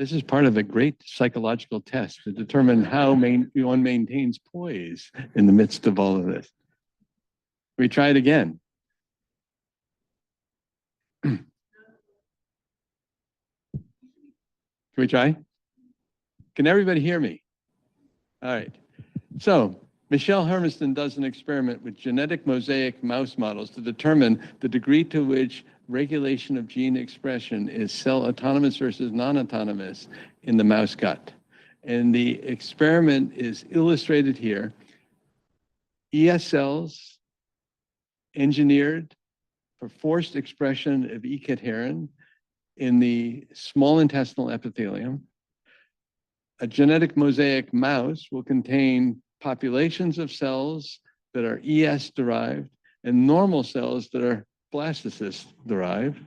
This is part of a great psychological test to determine how one maintains poise in the midst of all of this. We try it again. Can we try? Can everybody hear me? All right. So Michelle Hermiston does an experiment with genetic mosaic mouse models to determine the degree to which regulation of gene expression is cell autonomous versus non-autonomous in the mouse gut. And the experiment is illustrated here. ES cells engineered for forced expression of E-cadherin in the small intestinal epithelium. A genetic mosaic mouse will contain populations of cells that are ES derived and normal cells that are blastocyst derived.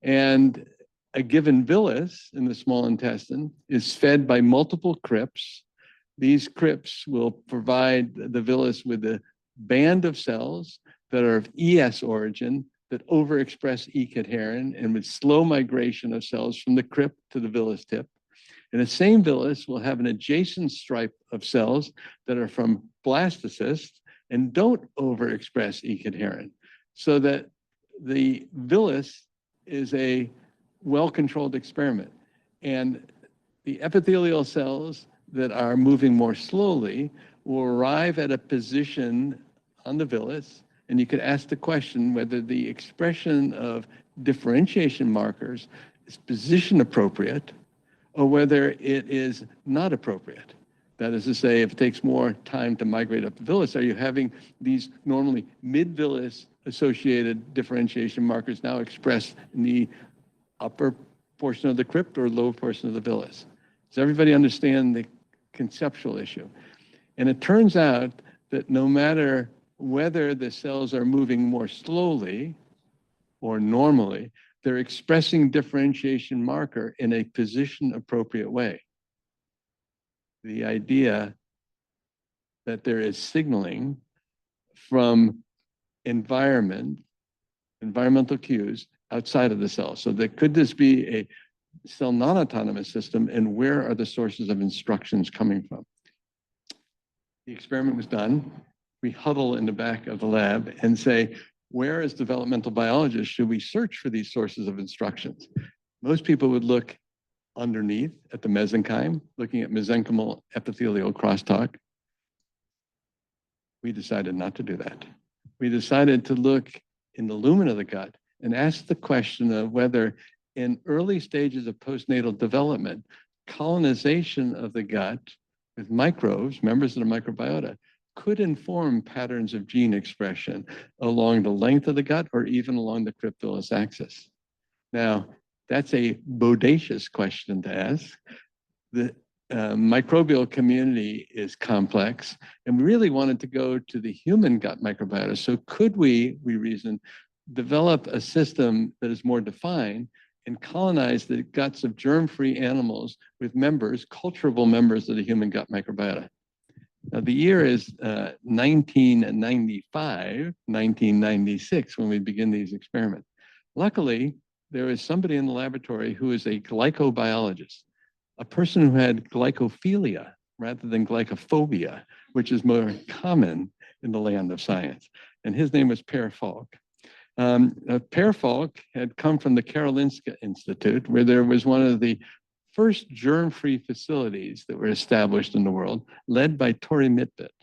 And a given villus in the small intestine is fed by multiple crypts. These crypts will provide the villus with a band of cells that are of ES origin that overexpress E-cadherin and with slow migration of cells from the crypt to the villus tip. And the same villus will have an adjacent stripe of cells that are from blastocysts and don't overexpress E-cadherin, so that the villus is a well-controlled experiment. And the epithelial cells that are moving more slowly will arrive at a position on the villus, and you could ask the question whether the expression of differentiation markers is position appropriate or whether it is not appropriate. That is to say, if it takes more time to migrate up the villus, are you having these normally mid-villus associated differentiation markers now expressed in the upper portion of the crypt or lower portion of the villus? Does everybody understand the conceptual issue? And it turns out that no matter whether the cells are moving more slowly or normally, they're expressing differentiation marker in a position appropriate way. The idea that there is signaling from environmental cues outside of the cell. So could this be a cell non-autonomous system, and where are the sources of instructions coming from? The experiment was done. We huddle in the back of the lab and say, where as developmental biologists should we search for these sources of instructions? Most people would look underneath at the mesenchyme, looking at mesenchymal epithelial crosstalk. We decided not to do that. We decided to look in the lumen of the gut and ask the question of whether in early stages of postnatal development, colonization of the gut with microbes, members of the microbiota, could inform patterns of gene expression along the length of the gut or even along the crypt-villus axis. Now, that's a bodacious question to ask. The microbial community is complex, and we really wanted to go to the human gut microbiota. So could we reasoned, develop a system that is more defined and colonize the guts of germ-free animals with members, culturable members of the human gut microbiota? Now, the year is 1995, 1996, when we begin these experiments. Luckily, there is somebody in the laboratory who is a glycobiologist, a person who had glycophilia rather than glycophobia, which is more common in the land of science. And his name was Per Falk. Per Falk had come from the Karolinska Institute, where there was one of the first germ-free facilities that were established in the world, led by Tori Mitbit.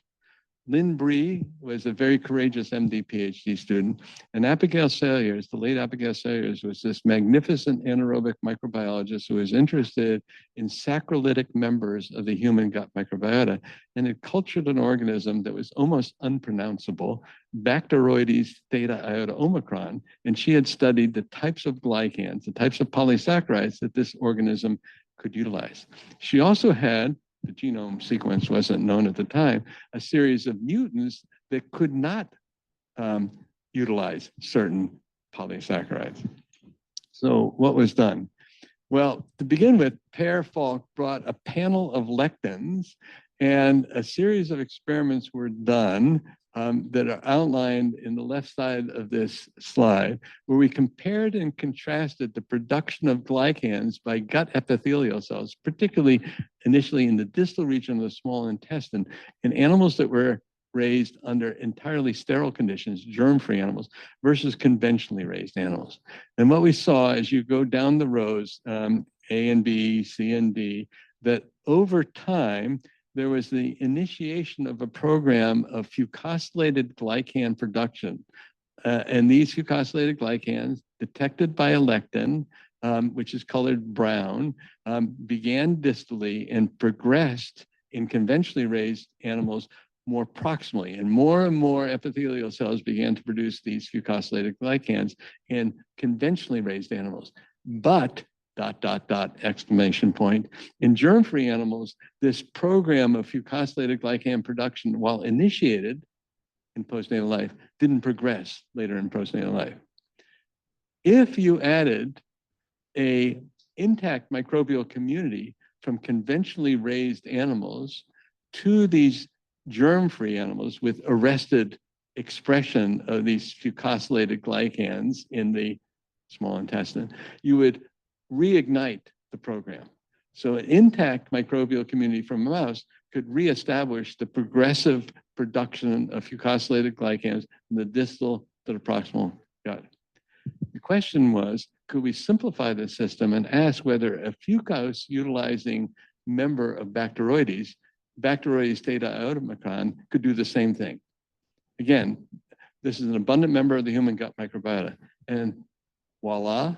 Lynn Bree was a very courageous MD PhD student, and Abigail Salyers, the late Abigail Salyers, was this magnificent anaerobic microbiologist who was interested in saccharolytic members of the human gut microbiota and had cultured an organism that was almost unpronounceable, Bacteroides theta iota omicron, and she had studied the types of glycans, the types of polysaccharides that this organism could utilize. She also had, the genome sequence wasn't known at the time, a series of mutants that could not utilize certain polysaccharides. So what was done? Well, to begin with, Per Falk brought a panel of lectins, and a series of experiments were done that are outlined in the left side of this slide, where we compared and contrasted the production of glycans by gut epithelial cells, particularly initially in the distal region of the small intestine, in animals that were raised under entirely sterile conditions, germ-free animals, versus conventionally raised animals. And what we saw as you go down the rows, A and B, C and D, that over time, there was the initiation of a program of fucosylated glycan production. And these fucosylated glycans, detected by a lectin, which is colored brown, began distally and progressed in conventionally raised animals more proximally. And more epithelial cells began to produce these fucosylated glycans in conventionally raised animals. But exclamation point. In germ-free animals, this program of fucosylated glycan production, while initiated in postnatal life, didn't progress later in postnatal life. If you added an intact microbial community from conventionally raised animals to these germ-free animals with arrested expression of these fucosylated glycans in the small intestine, you would reignite the program. So an intact microbial community from a mouse could reestablish the progressive production of fucosylated glycans from the distal to the proximal gut. The question was, could we simplify the system and ask whether a fucose-utilizing member of Bacteroides theta iota could do the same thing? Again, this is an abundant member of the human gut microbiota. And voila,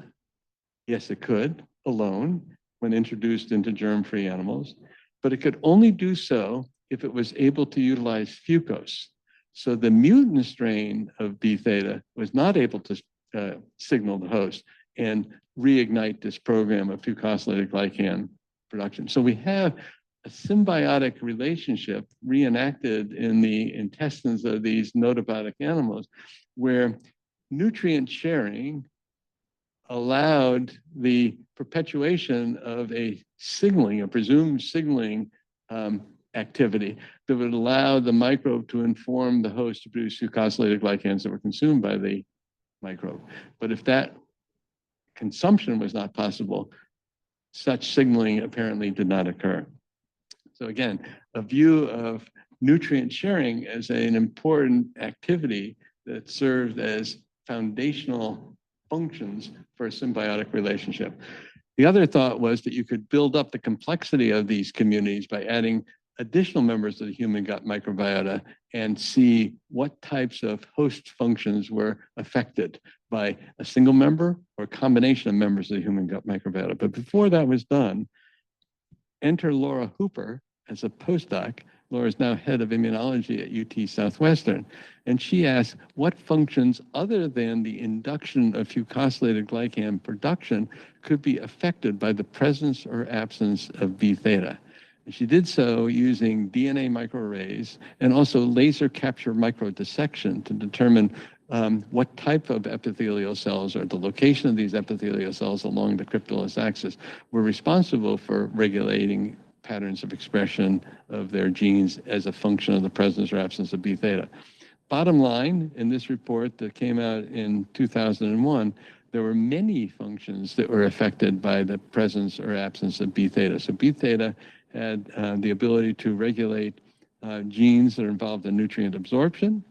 yes, it could alone when introduced into germ-free animals, but it could only do so if it was able to utilize fucose. So the mutant strain of B theta was not able to signal the host and reignite this program of fucosylated glycan production. So we have a symbiotic relationship reenacted in the intestines of these notobiotic animals where nutrient sharing allowed the perpetuation of a signaling, a presumed signaling activity that would allow the microbe to inform the host to produce fucosylated glycans that were consumed by the microbe. But if that consumption was not possible, such signaling apparently did not occur. So again, a view of nutrient sharing as an important activity that served as foundational functions for a symbiotic relationship. The other thought was that you could build up the complexity of these communities by adding additional members of the human gut microbiota and see what types of host functions were affected by a single member or a combination of members of the human gut microbiota. But before that was done, enter Laura Hooper as a postdoc. Laura is now head of immunology at UT Southwestern. And she asked what functions other than the induction of fucosylated glycan production could be affected by the presence or absence of B theta. And she did so using DNA microarrays and also laser capture microdissection to determine what type of epithelial cells or the location of these epithelial cells along the cryptolus axis were responsible for regulating patterns of expression of their genes as a function of the presence or absence of B theta. Bottom line, in this report that came out in 2001, there were many functions that were affected by the presence or absence of B theta. So B theta had the ability to regulate genes that are involved in nutrient absorption,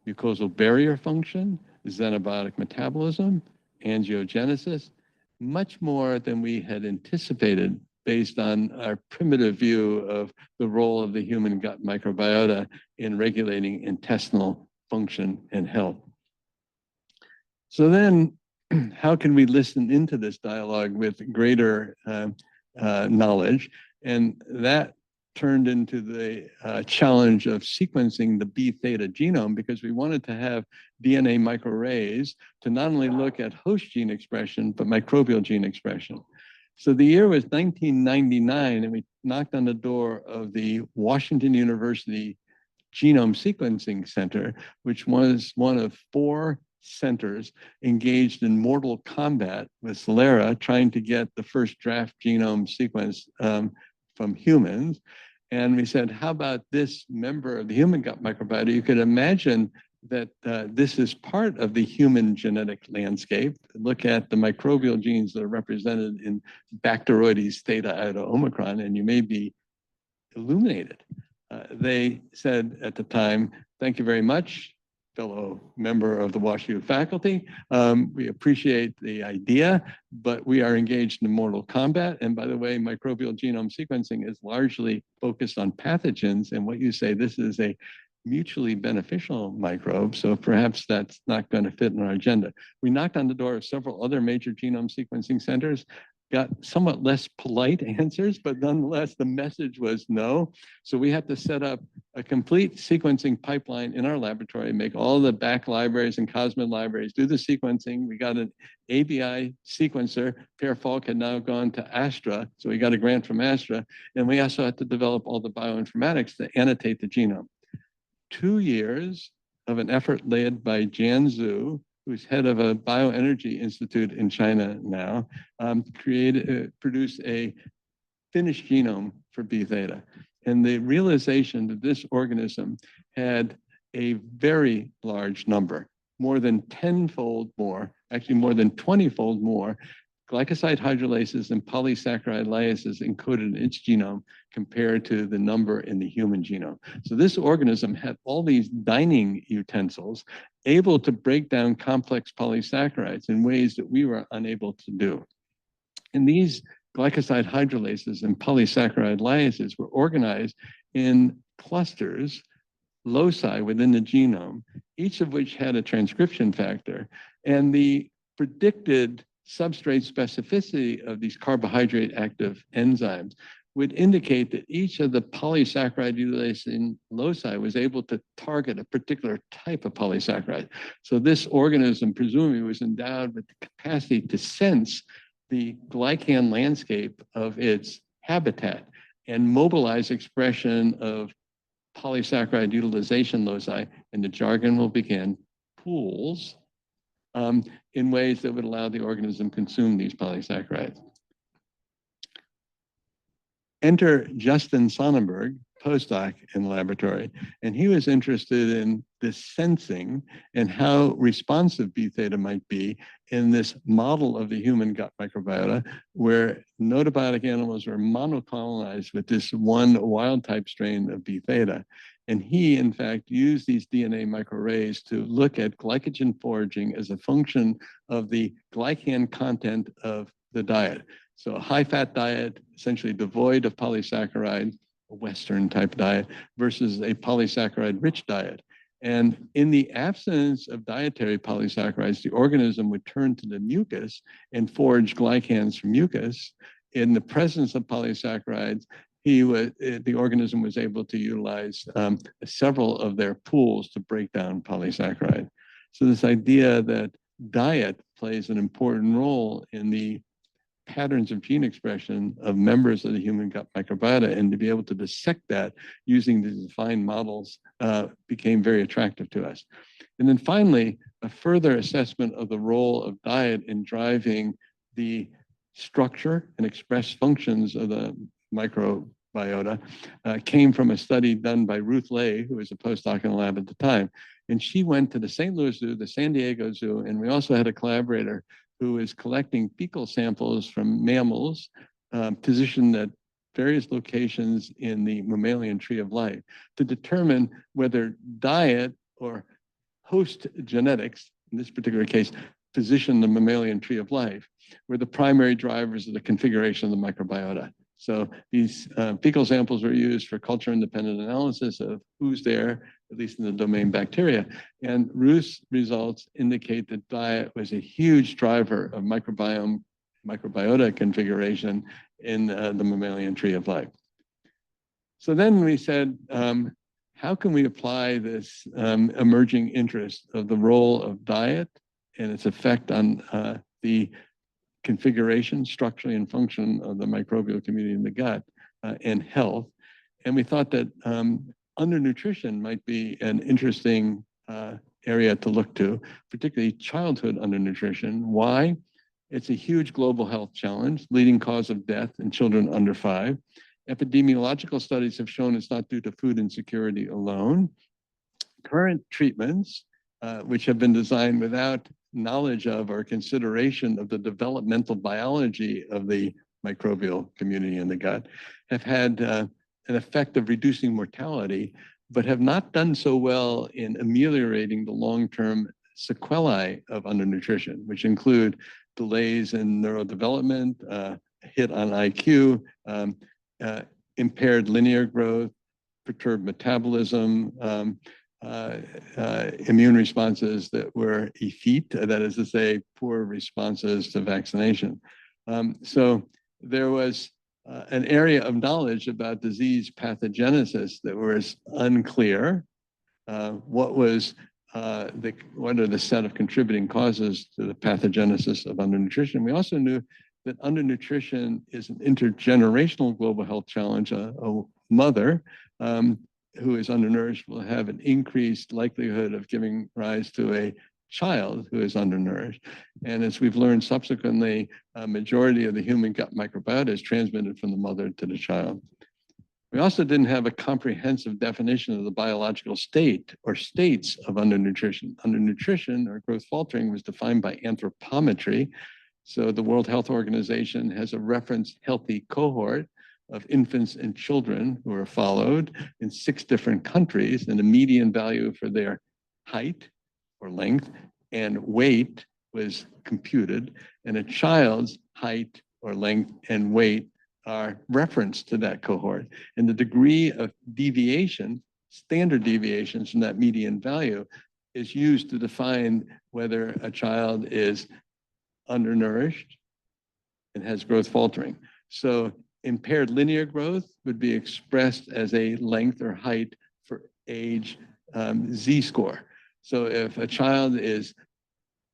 mucosal barrier function, xenobiotic metabolism, angiogenesis, much more than we had anticipated based on our primitive view of the role of the human gut microbiota in regulating intestinal function and health. So then, how can we listen into this dialogue with greater knowledge? And that turned into the challenge of sequencing the B theta genome because we wanted to have DNA microarrays to not only look at host gene expression, but microbial gene expression. So the year was 1999, and we knocked on the door of the Washington University Genome Sequencing Center, which was one of 4 centers engaged in mortal combat with Celera, trying to get the first draft genome sequence from humans. And we said, how about this member of the human gut microbiota? You could imagine that this is part of the human genetic landscape. Look at the microbial genes that are represented in Bacteroides theta iota omicron, and you may be illuminated. They said at the time, thank you very much, fellow member of the WashU faculty. We appreciate the idea, but we are engaged in mortal combat. And by the way, microbial genome sequencing is largely focused on pathogens. And what you say, this is a mutually beneficial microbe, so perhaps that's not going to fit in our agenda. We knocked on the door of several other major genome sequencing centers, got somewhat less polite answers, but nonetheless, the message was no. So we had to set up a complete sequencing pipeline in our laboratory, make all the back libraries and COSMID libraries, do the sequencing. We got an ABI sequencer. Per Falk had now gone to Astra, so we got a grant from Astra. And we also had to develop all the bioinformatics to annotate the genome. 2 years of an effort led by Jan Zhu, who's head of a bioenergy institute in China now, produced a finished genome for B theta. And the realization that this organism had a very large number, more than 10-fold more, actually more than 20-fold more, glycoside hydrolases and polysaccharide lyases encoded in its genome compared to the number in the human genome. So this organism had all these dining utensils able to break down complex polysaccharides in ways that we were unable to do. And these glycoside hydrolases and polysaccharide lyases were organized in clusters, loci within the genome, each of which had a transcription factor. And the predicted substrate specificity of these carbohydrate active enzymes would indicate that each of the polysaccharide utilization loci was able to target a particular type of polysaccharide. So this organism presumably was endowed with the capacity to sense the glycan landscape of its habitat and mobilize expression of polysaccharide utilization loci, and the jargon will begin, pools, in ways that would allow the organism to consume these polysaccharides. Enter Justin Sonnenberg, postdoc in the laboratory, and he was interested in this sensing and how responsive B theta might be in this model of the human gut microbiota, where notobiotic animals were monocolonized with this one wild type strain of B theta. And he, in fact, used these DNA microarrays to look at glycogen foraging as a function of the glycan content of the diet. So a high-fat diet, essentially devoid of polysaccharides, a Western type diet, versus a polysaccharide-rich diet. And in the absence of dietary polysaccharides, the organism would turn to the mucus and forage glycans from mucus. In the presence of polysaccharides, the organism was able to utilize several of their pools to break down polysaccharide. So this idea that diet plays an important role in the patterns of gene expression of members of the human gut microbiota, and to be able to dissect that using the defined models became very attractive to us. And then finally, a further assessment of the role of diet in driving the structure and express functions of the microbiota came from a study done by Ruth Lay, who was a postdoc in the lab at the time. And she went to the St. Louis Zoo, the San Diego Zoo, and we also had a collaborator who is collecting fecal samples from mammals positioned at various locations in the mammalian tree of life to determine whether diet or host genetics, in this particular case, position the mammalian tree of life, were the primary drivers of the configuration of the microbiota. So these fecal samples were used for culture-independent analysis of who's there, at least in the domain bacteria. And Ruth's results indicate that diet was a huge driver of microbiota configuration in the mammalian tree of life. So then we said, how can we apply this emerging interest of the role of diet and its effect on the configuration, structurally, and function of the microbial community in the gut and health? And we thought that undernutrition might be an interesting area to look to, particularly childhood undernutrition. Why? It's a huge global health challenge, leading cause of death in children under 5. Epidemiological studies have shown it's not due to food insecurity alone. Current treatments, which have been designed without knowledge of or consideration of the developmental biology of the microbial community in the gut, have had an effect of reducing mortality, but have not done so well in ameliorating the long-term sequelae of undernutrition, which include delays in neurodevelopment, hit on IQ, impaired linear growth, perturbed metabolism, immune responses that were effete, that is to say, poor responses to vaccination. So there was an area of knowledge about disease pathogenesis that was unclear. What are the set of contributing causes to the pathogenesis of undernutrition? We also knew that undernutrition is an intergenerational global health challenge. A mother who is undernourished will have an increased likelihood of giving rise to a child who is undernourished. And as we've learned subsequently, a majority of the human gut microbiota is transmitted from the mother to the child. We also didn't have a comprehensive definition of the biological state or states of undernutrition. Undernutrition or growth faltering was defined by anthropometry. So the World Health Organization has a reference healthy cohort of infants and children who are followed in 6 different countries, and the median value for their height or length and weight was computed, and a child's height or length and weight are referenced to that cohort. And the degree of deviation, standard deviations from that median value, is used to define whether a child is undernourished and has growth faltering. So impaired linear growth would be expressed as a length or height for age Z-score. So if a child is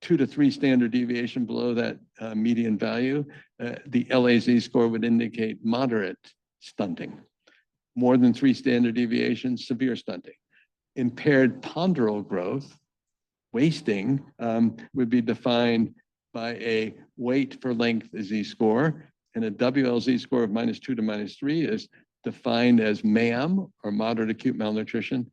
2 to 3 standard deviation below that median value, the LAZ score would indicate moderate stunting. More than 3 standard deviations, severe stunting. Impaired ponderal growth, wasting, would be defined by a weight per length Z-score, and a WLZ score of -2 to -3 is defined as MAM, or moderate acute malnutrition.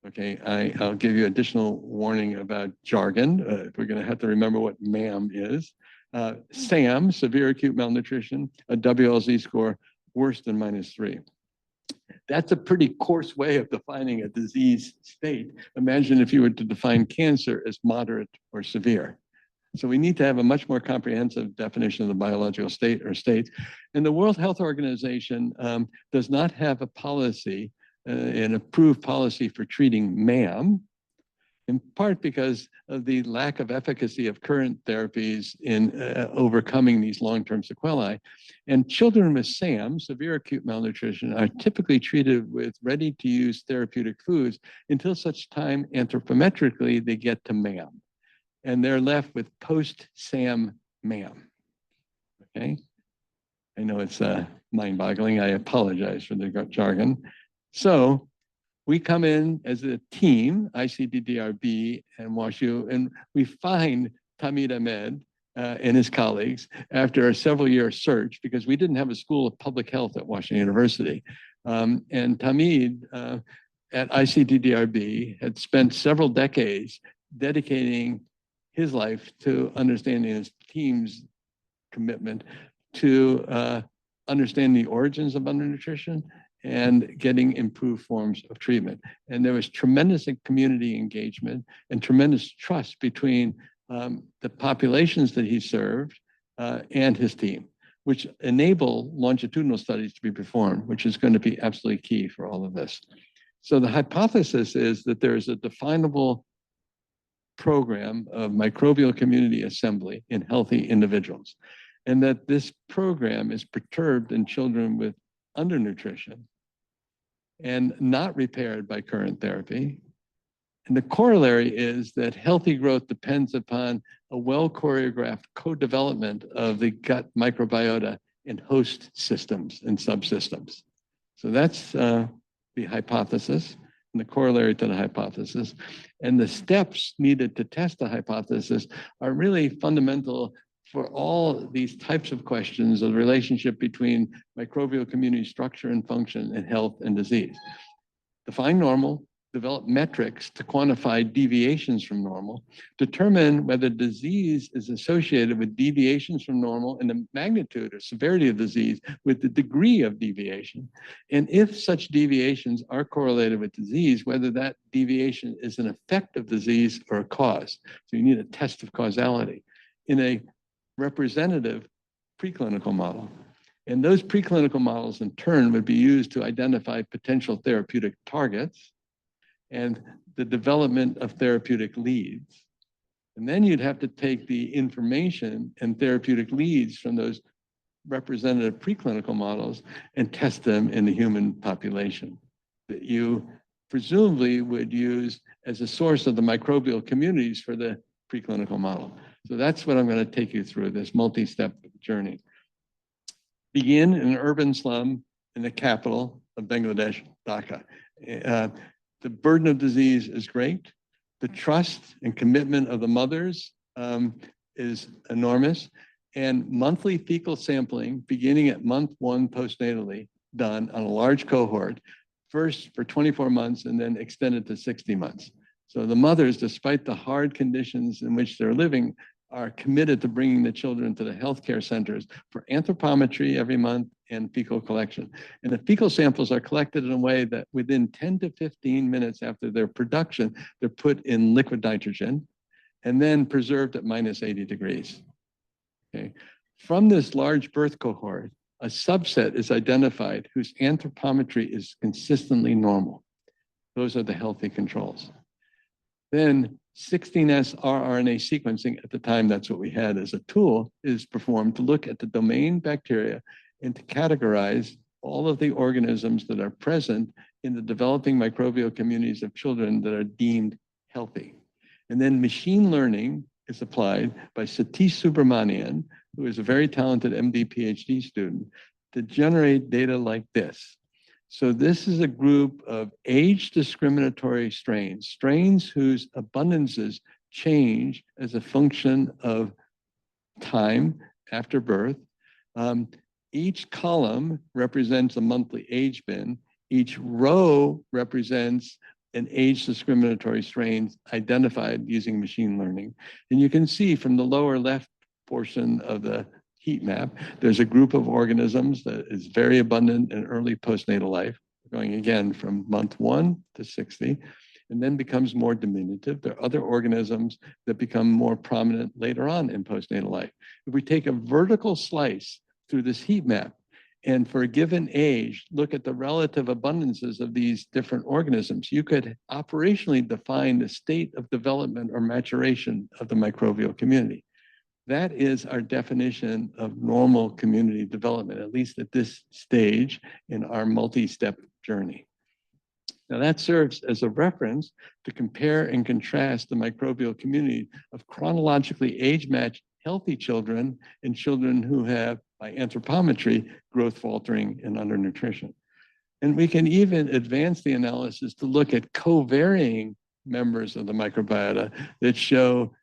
Okay, I'll give you additional warning about jargon. We're going to have to remember what MAM is. SAM, severe acute malnutrition, a WLZ score worse than -3. That's a pretty coarse way of defining a disease state. Imagine if you were to define cancer as moderate or severe. So we need to have a much more comprehensive definition of the biological state or states. And the World Health Organization does not have a policy, an approved policy for treating MAM, in part because of the lack of efficacy of current therapies in overcoming these long-term sequelae. And children with SAM, severe acute malnutrition, are typically treated with ready-to-use therapeutic foods until such time anthropometrically they get to MAM. And they're left with post-SAM MAM. Okay? I know it's mind-boggling. I apologize for the jargon. So we come in as a team, ICDDRB and WashU, and we find Tamid Ahmed and his colleagues after a several-year search, because we didn't have a school of public health at Washington University. And Tamid at ICDDRB had spent several decades dedicating his life to understanding his team's commitment to understand the origins of undernutrition and getting improved forms of treatment. And there was tremendous community engagement and tremendous trust between the populations that he served and his team, which enable longitudinal studies to be performed, which is going to be absolutely key for all of this. So the hypothesis is that there is a definable program of microbial community assembly in healthy individuals, and that this program is perturbed in children with undernutrition and not repaired by current therapy. And the corollary is that healthy growth depends upon a well-choreographed co-development of the gut microbiota in host systems and subsystems. So that's the hypothesis and the corollary to the hypothesis. And the steps needed to test the hypothesis are really fundamental for all these types of questions of the relationship between microbial community structure and function and health and disease. Define normal, develop metrics to quantify deviations from normal, determine whether disease is associated with deviations from normal and the magnitude or severity of disease with the degree of deviation. And if such deviations are correlated with disease, whether that deviation is an effect of disease or a cause. So you need a test of causality in a representative preclinical model. And those preclinical models in turn would be used to identify potential therapeutic targets and the development of therapeutic leads. And then you'd have to take the information and therapeutic leads from those representative preclinical models and test them in the human population that you presumably would use as a source of the microbial communities for the preclinical model. So that's what I'm going to take you through, this multi-step journey. Begin in an urban slum in the capital of Bangladesh, Dhaka. The burden of disease is great. The trust and commitment of the mothers is enormous. And monthly fecal sampling, beginning at month 1 postnatally, done on a large cohort, first for 24 months and then extended to 60 months. So the mothers, despite the hard conditions in which they're living, are committed to bringing the children to the healthcare centers for anthropometry every month and fecal collection. And the fecal samples are collected in a way that within 10 to 15 minutes after their production, they're put in liquid nitrogen and then preserved at -80 degrees. Okay. From this large birth cohort, a subset is identified whose anthropometry is consistently normal. Those are the healthy controls. Then 16S rRNA sequencing, at the time that's what we had as a tool, is performed to look at the domain bacteria and to categorize all of the organisms that are present in the developing microbial communities of children that are deemed healthy. And then machine learning is applied by Satish Subramanian, who is a very talented MD PhD student, to generate data like this. So this is a group of age discriminatory strains, strains whose abundances change as a function of time after birth. Each column represents a monthly age bin. Each row represents an age discriminatory strains identified using machine learning. And you can see from the lower left portion of the heat map, there's a group of organisms that is very abundant in early postnatal life, going again from month 1 to 60, and then becomes more diminutive. There are other organisms that become more prominent later on in postnatal life. If we take a vertical slice through this heat map, and for a given age, look at the relative abundances of these different organisms, you could operationally define the state of development or maturation of the microbial community. That is our definition of normal community development, at least at this stage in our multi-step journey. Now that serves as a reference to compare and contrast the microbial community of chronologically age-matched healthy children and children who have, by anthropometry, growth faltering and undernutrition. And we can even advance the analysis to look at co-varying members of the microbiota that show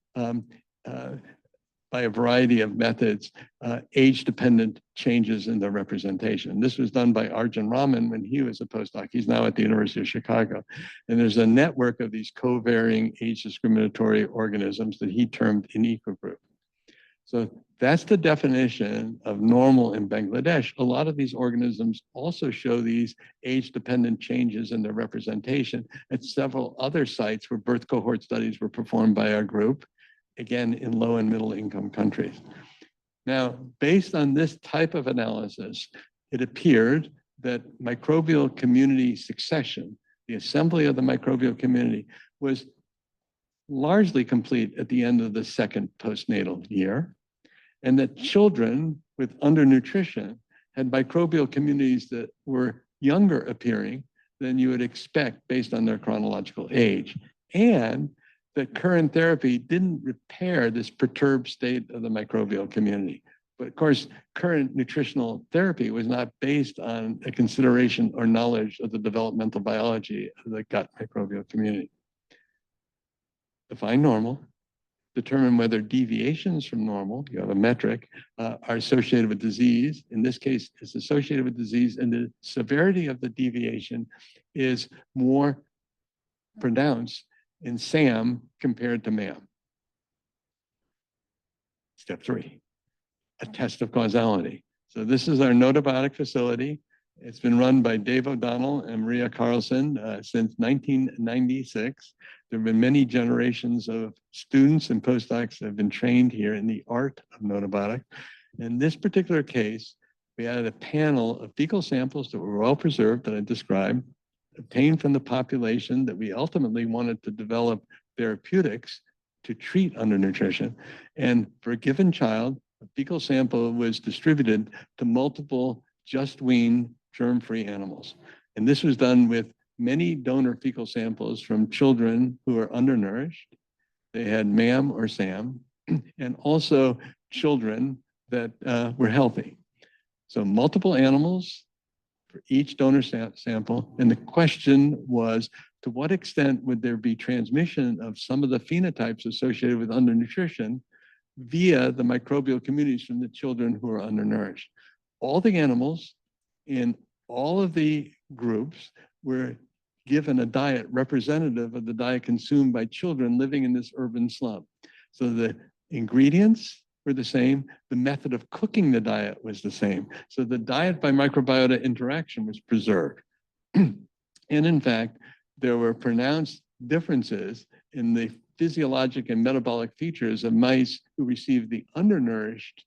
by a variety of methods, age-dependent changes in the representation. This was done by Arjun Raman when he was a postdoc. He's now at the University of Chicago. And there's a network of these co-varying age-discriminatory organisms that he termed an ecogroup. So that's the definition of normal in Bangladesh. A lot of these organisms also show these age-dependent changes in their representation at several other sites where birth cohort studies were performed by our group, again, in low and middle income countries. Now, based on this type of analysis, it appeared that microbial community succession, the assembly of the microbial community, was largely complete at the end of the second postnatal year, and that children with undernutrition had microbial communities that were younger appearing than you would expect based on their chronological age, and that current therapy didn't repair this perturbed state of the microbial community. But of course, current nutritional therapy was not based on a consideration or knowledge of the developmental biology of the gut microbial community. Define normal, determine whether deviations from normal, you have a metric, are associated with disease. In this case, it's associated with disease, and the severity of the deviation is more pronounced in SAM compared to MAM. Step 3, a test of causality. So this is our Notobiotic facility. It's been run by Dave O'Donnell and Maria Carlson since 1996. There have been many generations of students and postdocs that have been trained here in the art of Notobiotic. In this particular case, we had a panel of fecal samples that were well preserved that I described, obtained from the population that we ultimately wanted to develop therapeutics to treat undernutrition. And for a given child, a fecal sample was distributed to multiple just weaned germ-free animals. And this was done with many donor fecal samples from children who are undernourished. They had MAM or SAM, and also children that were healthy. So multiple animals for each donor sample. And the question was, to what extent would there be transmission of some of the phenotypes associated with undernutrition via the microbial communities from the children who are undernourished? All the animals in all of the groups were given a diet representative of the diet consumed by children living in this urban slum. So the ingredients were the same, the method of cooking the diet was the same. So the diet by microbiota interaction was preserved. And in fact, there were pronounced differences in the physiologic and metabolic features of mice who received the undernourished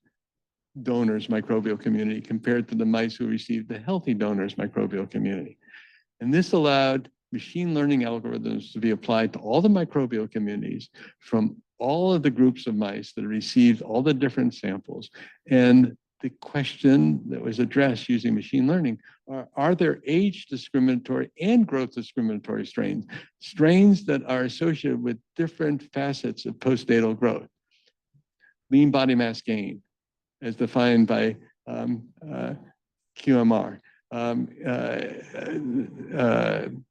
donors microbial community compared to the mice who received the healthy donors microbial community. And this allowed machine learning algorithms to be applied to all the microbial communities from all of the groups of mice that received all the different samples. And the question that was addressed using machine learning are there age discriminatory and growth discriminatory strains, strains that are associated with different facets of postnatal growth? Lean body mass gain, as defined by QMR,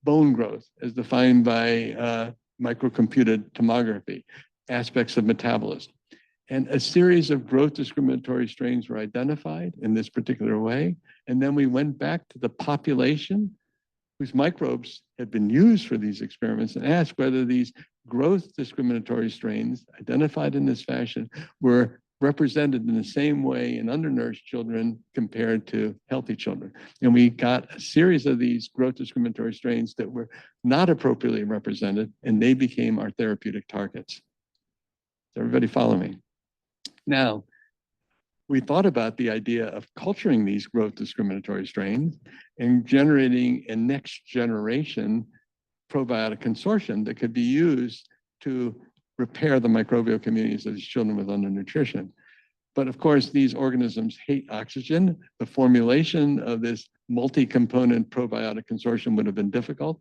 bone growth, as defined by microcomputed tomography, aspects of metabolism. And a series of growth discriminatory strains were identified in this particular way. And then we went back to the population whose microbes had been used for these experiments and asked whether these growth discriminatory strains identified in this fashion were represented in the same way in undernourished children compared to healthy children. And we got a series of these growth discriminatory strains that were not appropriately represented, and they became our therapeutic targets. Does everybody follow me? Now, we thought about the idea of culturing these growth discriminatory strains and generating a next generation probiotic consortium that could be used to repair the microbial communities of these children with undernutrition. But of course, these organisms hate oxygen. The formulation of this multi-component probiotic consortium would have been difficult.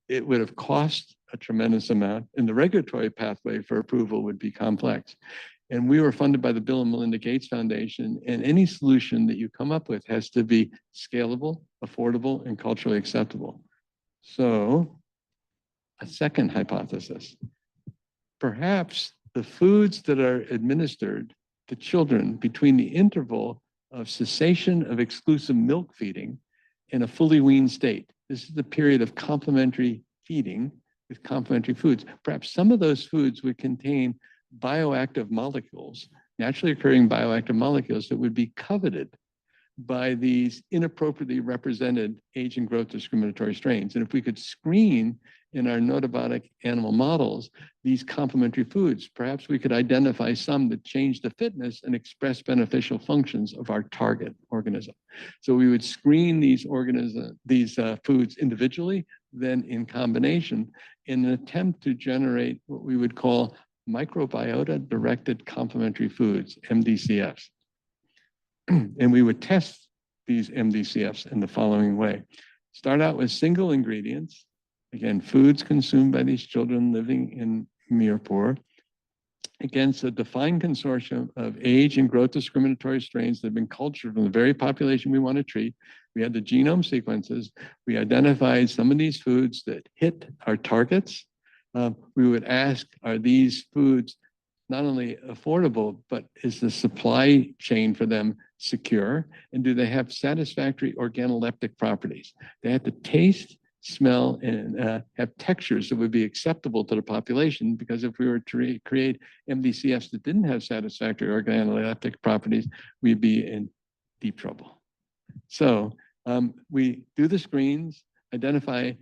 It would have cost a tremendous amount, and the regulatory pathway for approval would be complex. And we were funded by the Bill and Melinda Gates Foundation, and any solution that you come up with has to be scalable, affordable, and culturally acceptable. So, a second hypothesis. Perhaps the foods that are administered to children between the interval of cessation of exclusive milk feeding and a fully weaned state. This is the period of complementary feeding with complementary foods. Perhaps some of those foods would contain bioactive molecules, naturally occurring bioactive molecules that would be coveted by these inappropriately represented age and growth discriminatory strains. And if we could screen in our notobiotic animal models these complementary foods, perhaps we could identify some that change the fitness and express beneficial functions of our target organism. So we would screen these foods individually, then in combination, in an attempt to generate what we would call microbiota-directed complementary foods, MDCFs. And we would test these MDCFs in the following way. Start out with single ingredients, again, foods consumed by these children living in Mirpur, against a defined consortium of age and growth discriminatory strains that have been cultured from the very population we want to treat. We had the genome sequences. We identified some of these foods that hit our targets. We would ask, are these foods not only affordable, but is the supply chain for them secure? And do they have satisfactory organoleptic properties? They have to taste, smell, and have textures that would be acceptable to the population, because if we were to create MDCFs that didn't have satisfactory organoleptic properties, we'd be in deep trouble. So we do the screens, identify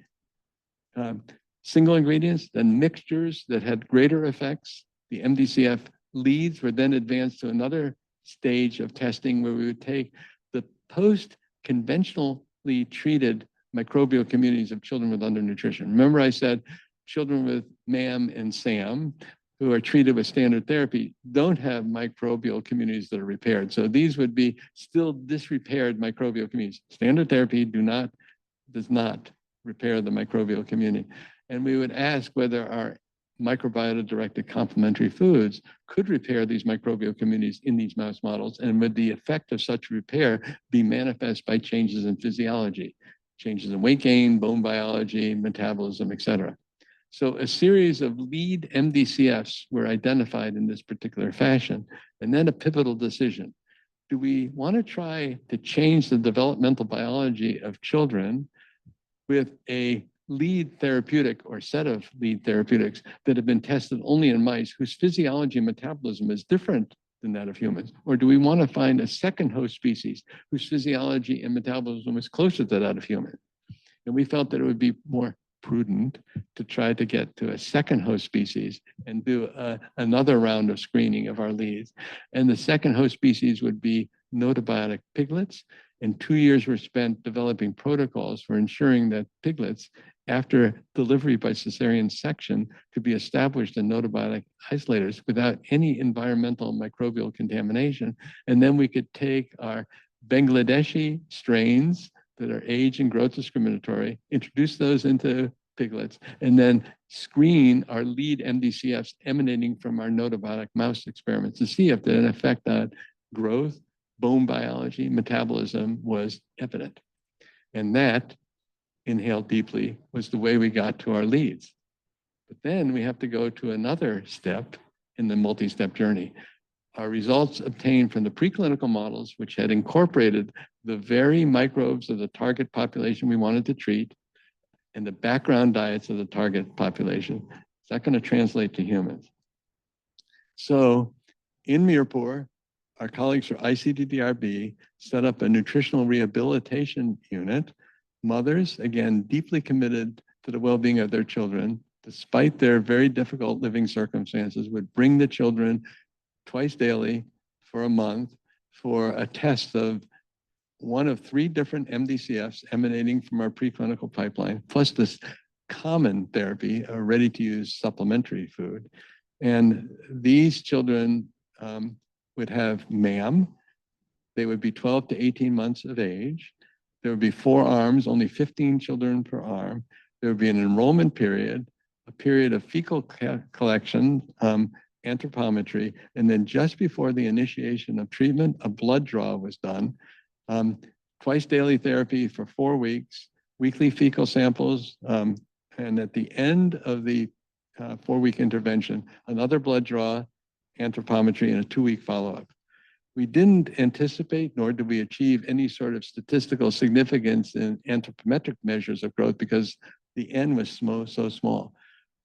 single ingredients, then mixtures that had greater effects. The MDCF leads were then advanced to another stage of testing where we would take the post-conventionally treated microbial communities of children with undernutrition. Remember I said children with MAM and SAM who are treated with standard therapy don't have microbial communities that are repaired. So these would be still disrepaired microbial communities. Standard therapy does not repair the microbial community. And we would ask whether our microbiota-directed complementary foods could repair these microbial communities in these mouse models, and would the effect of such repair be manifest by changes in physiology, changes in weight gain, bone biology, metabolism, et cetera. So a series of lead MDCFs were identified in this particular fashion, and then a pivotal decision. Do we want to try to change the developmental biology of children with a lead therapeutic or set of lead therapeutics that have been tested only in mice whose physiology and metabolism is different than that of humans? Or do we want to find a second host species whose physiology and metabolism is closer to that of humans? And we felt that it would be more prudent to try to get to a second host species and do another round of screening of our leads. And the second host species would be notobiotic piglets. And 2 years were spent developing protocols for ensuring that piglets, after delivery by cesarean section, could be established in notobiotic isolators without any environmental microbial contamination. And then we could take our Bangladeshi strains that are age and growth discriminatory, introduce those into piglets, and then screen our lead MDCFs emanating from our notobiotic mouse experiments to see if an effect on growth, bone biology, metabolism was evident. And that, inhaled deeply, was the way we got to our leads. But then we have to go to another step in the multi-step journey. Our results obtained from the preclinical models, which had incorporated the very microbes of the target population we wanted to treat and the background diets of the target population. Is that going to translate to humans? So in Mirpur, our colleagues from ICDDRB set up a nutritional rehabilitation unit. Mothers, again, deeply committed to the well-being of their children, despite their very difficult living circumstances, would bring the children twice daily for a month for a test of one of 3 different MDCFs emanating from our preclinical pipeline, plus this common therapy, a ready-to-use supplementary food. And these children would have MAM. They would be 12 to 18 months of age. There would be 4 arms, only 15 children per arm. There would be an enrollment period, a period of fecal collection, anthropometry, and then just before the initiation of treatment, a blood draw was done. Twice daily therapy for 4 weeks, weekly fecal samples, and at the end of the 4-week intervention, another blood draw, anthropometry, and a 2-week follow-up. We didn't anticipate, nor did we achieve any sort of statistical significance in anthropometric measures of growth because the N was so small.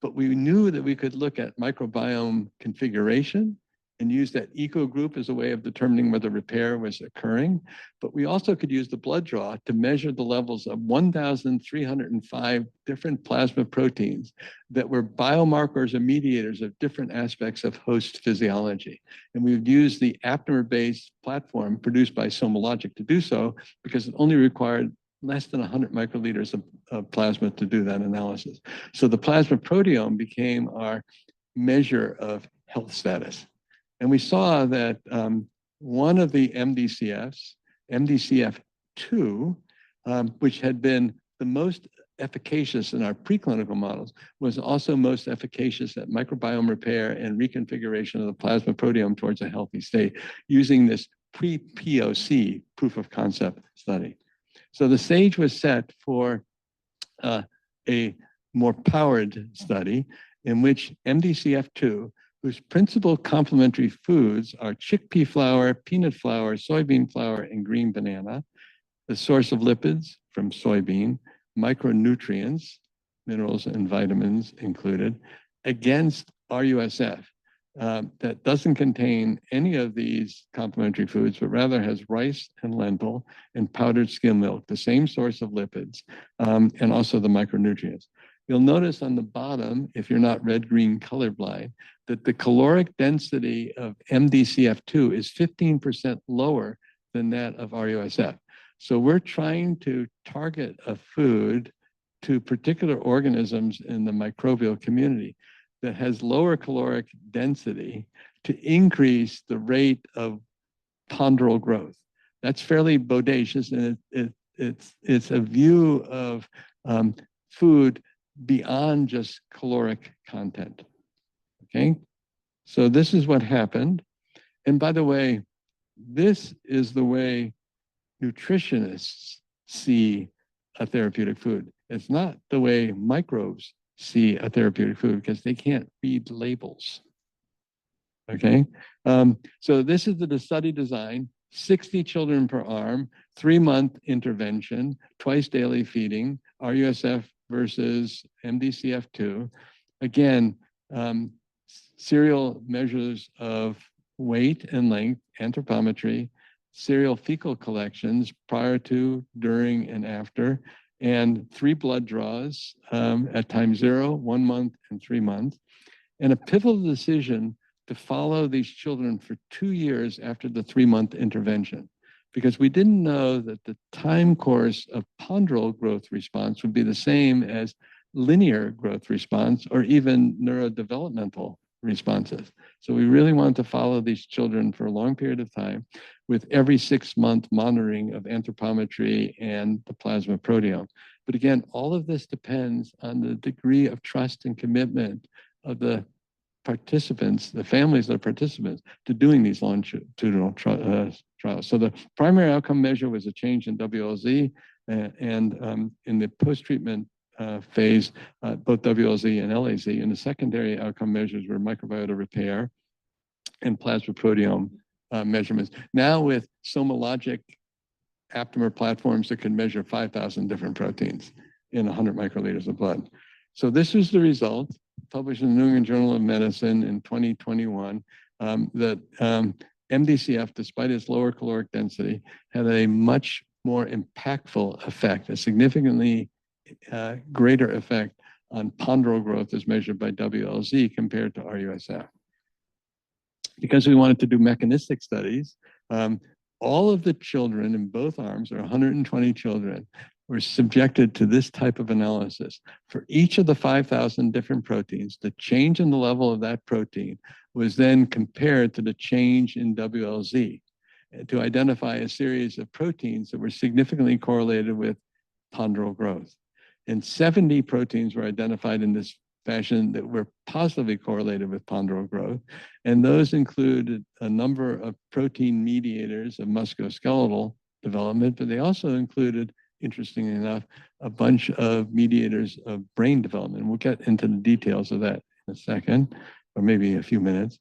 But we knew that we could look at microbiome configuration and use that eco group as a way of determining whether repair was occurring. But we also could use the blood draw to measure the levels of 1,305 different plasma proteins that were biomarkers and mediators of different aspects of host physiology. And we would use the aptamer-based platform produced by SomaLogic to do so because it only required less than 100 microliters of plasma to do that analysis. So the plasma proteome became our measure of health status. And we saw that one of the MDCFs, MDCF2, which had been the most efficacious in our preclinical models, was also most efficacious at microbiome repair and reconfiguration of the plasma proteome towards a healthy state using this pre-POC, proof of concept study. So the stage was set for a more powered study in which MDCF2 whose principal complementary foods are chickpea flour, peanut flour, soybean flour, and green banana, the source of lipids from soybean, micronutrients, minerals and vitamins included, against RUSF that doesn't contain any of these complementary foods, but rather has rice and lentil and powdered skim milk, the same source of lipids, and also the micronutrients. You'll notice on the bottom, if you're not red-green colorblind, that the caloric density of MDCF2 is 15% lower than that of RUSF. So we're trying to target a food to particular organisms in the microbial community that has lower caloric density to increase the rate of ponderal growth. That's fairly bodacious, and it's a view of food beyond just caloric content. Okay, so this is what happened. And by the way, this is the way nutritionists see a therapeutic food. It's not the way microbes see a therapeutic food because they can't read labels. Okay, so this is the study design: 60 children per arm, 3-month intervention, twice daily feeding, RUSF versus MDCF2. Again, serial measures of weight and length, anthropometry, serial fecal collections prior to, during, and after, and 3 blood draws at time 0, 1 month, and 3 months, and a pivotal decision to follow these children for 2 years after the 3-month intervention, because we didn't know that the time course of ponderal growth response would be the same as linear growth response or even neurodevelopmental responses. So we really wanted to follow these children for a long period of time with every 6-month monitoring of anthropometry and the plasma proteome. But again, all of this depends on the degree of trust and commitment of the participants, the families of the participants, to doing these longitudinal trials. So the primary outcome measure was a change in WLZ, and in the post-treatment phase, both WLZ and LAZ, and the secondary outcome measures were microbiota repair and plasma proteome measurements. Now with SomaLogic aptamer platforms that can measure 5,000 different proteins in 100 microliters of blood. So this was the result, published in the New England Journal of Medicine in 2021, that MDCF, despite its lower caloric density, had a much more impactful effect, a significantly greater effect on ponderal growth as measured by WLZ compared to RUSF. Because we wanted to do mechanistic studies, all of the children in both arms, or 120 children, were subjected to this type of analysis. For each of the 5,000 different proteins, the change in the level of that protein was then compared to the change in WLZ to identify a series of proteins that were significantly correlated with ponderal growth. And 70 proteins were identified in this fashion that were positively correlated with ponderal growth. And those included a number of protein mediators of musculoskeletal development, but they also included, interestingly enough, a bunch of mediators of brain development. We'll get into the details of that in a second, or maybe a few minutes.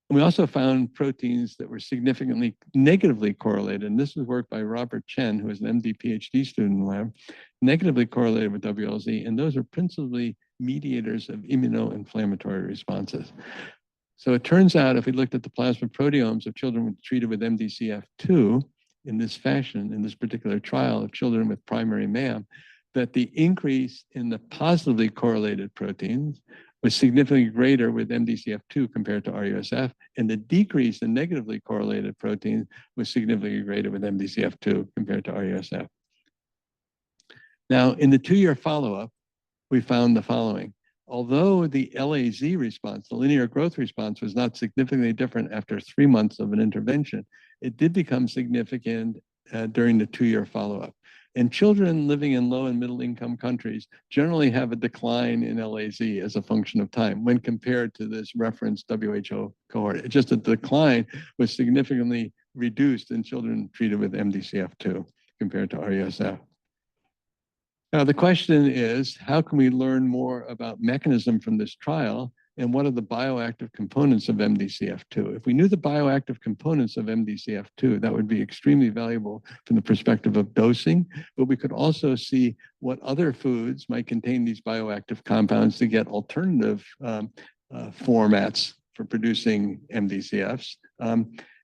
And we also found proteins that were significantly negatively correlated, and this was work by Robert Chen, who is an MD PhD student in the lab, negatively correlated with WLZ, and those are principally mediators of immunoinflammatory responses. So it turns out, if we looked at the plasma proteomes of children treated with MDCF2 in this fashion, in this particular trial of children with primary MAM, that the increase in the positively correlated proteins was significantly greater with MDCF2 compared to RUSF, and the decrease in negatively correlated proteins was significantly greater with MDCF2 compared to RUSF. Now, in the 2-year follow-up, we found the following. Although the LAZ response, the linear growth response, was not significantly different after 3 months of an intervention, it did become significant during the 2-year follow-up. And children living in low and middle income countries generally have a decline in LAZ as a function of time when compared to this reference WHO cohort. It's just that the decline was significantly reduced in children treated with MDCF2 compared to RUSF. Now, the question is, how can we learn more about mechanism from this trial and what are the bioactive components of MDCF2. If we knew the bioactive components of MDCF2, that would be extremely valuable from the perspective of dosing, but we could also see what other foods might contain these bioactive compounds to get alternative formats for producing MDCFs.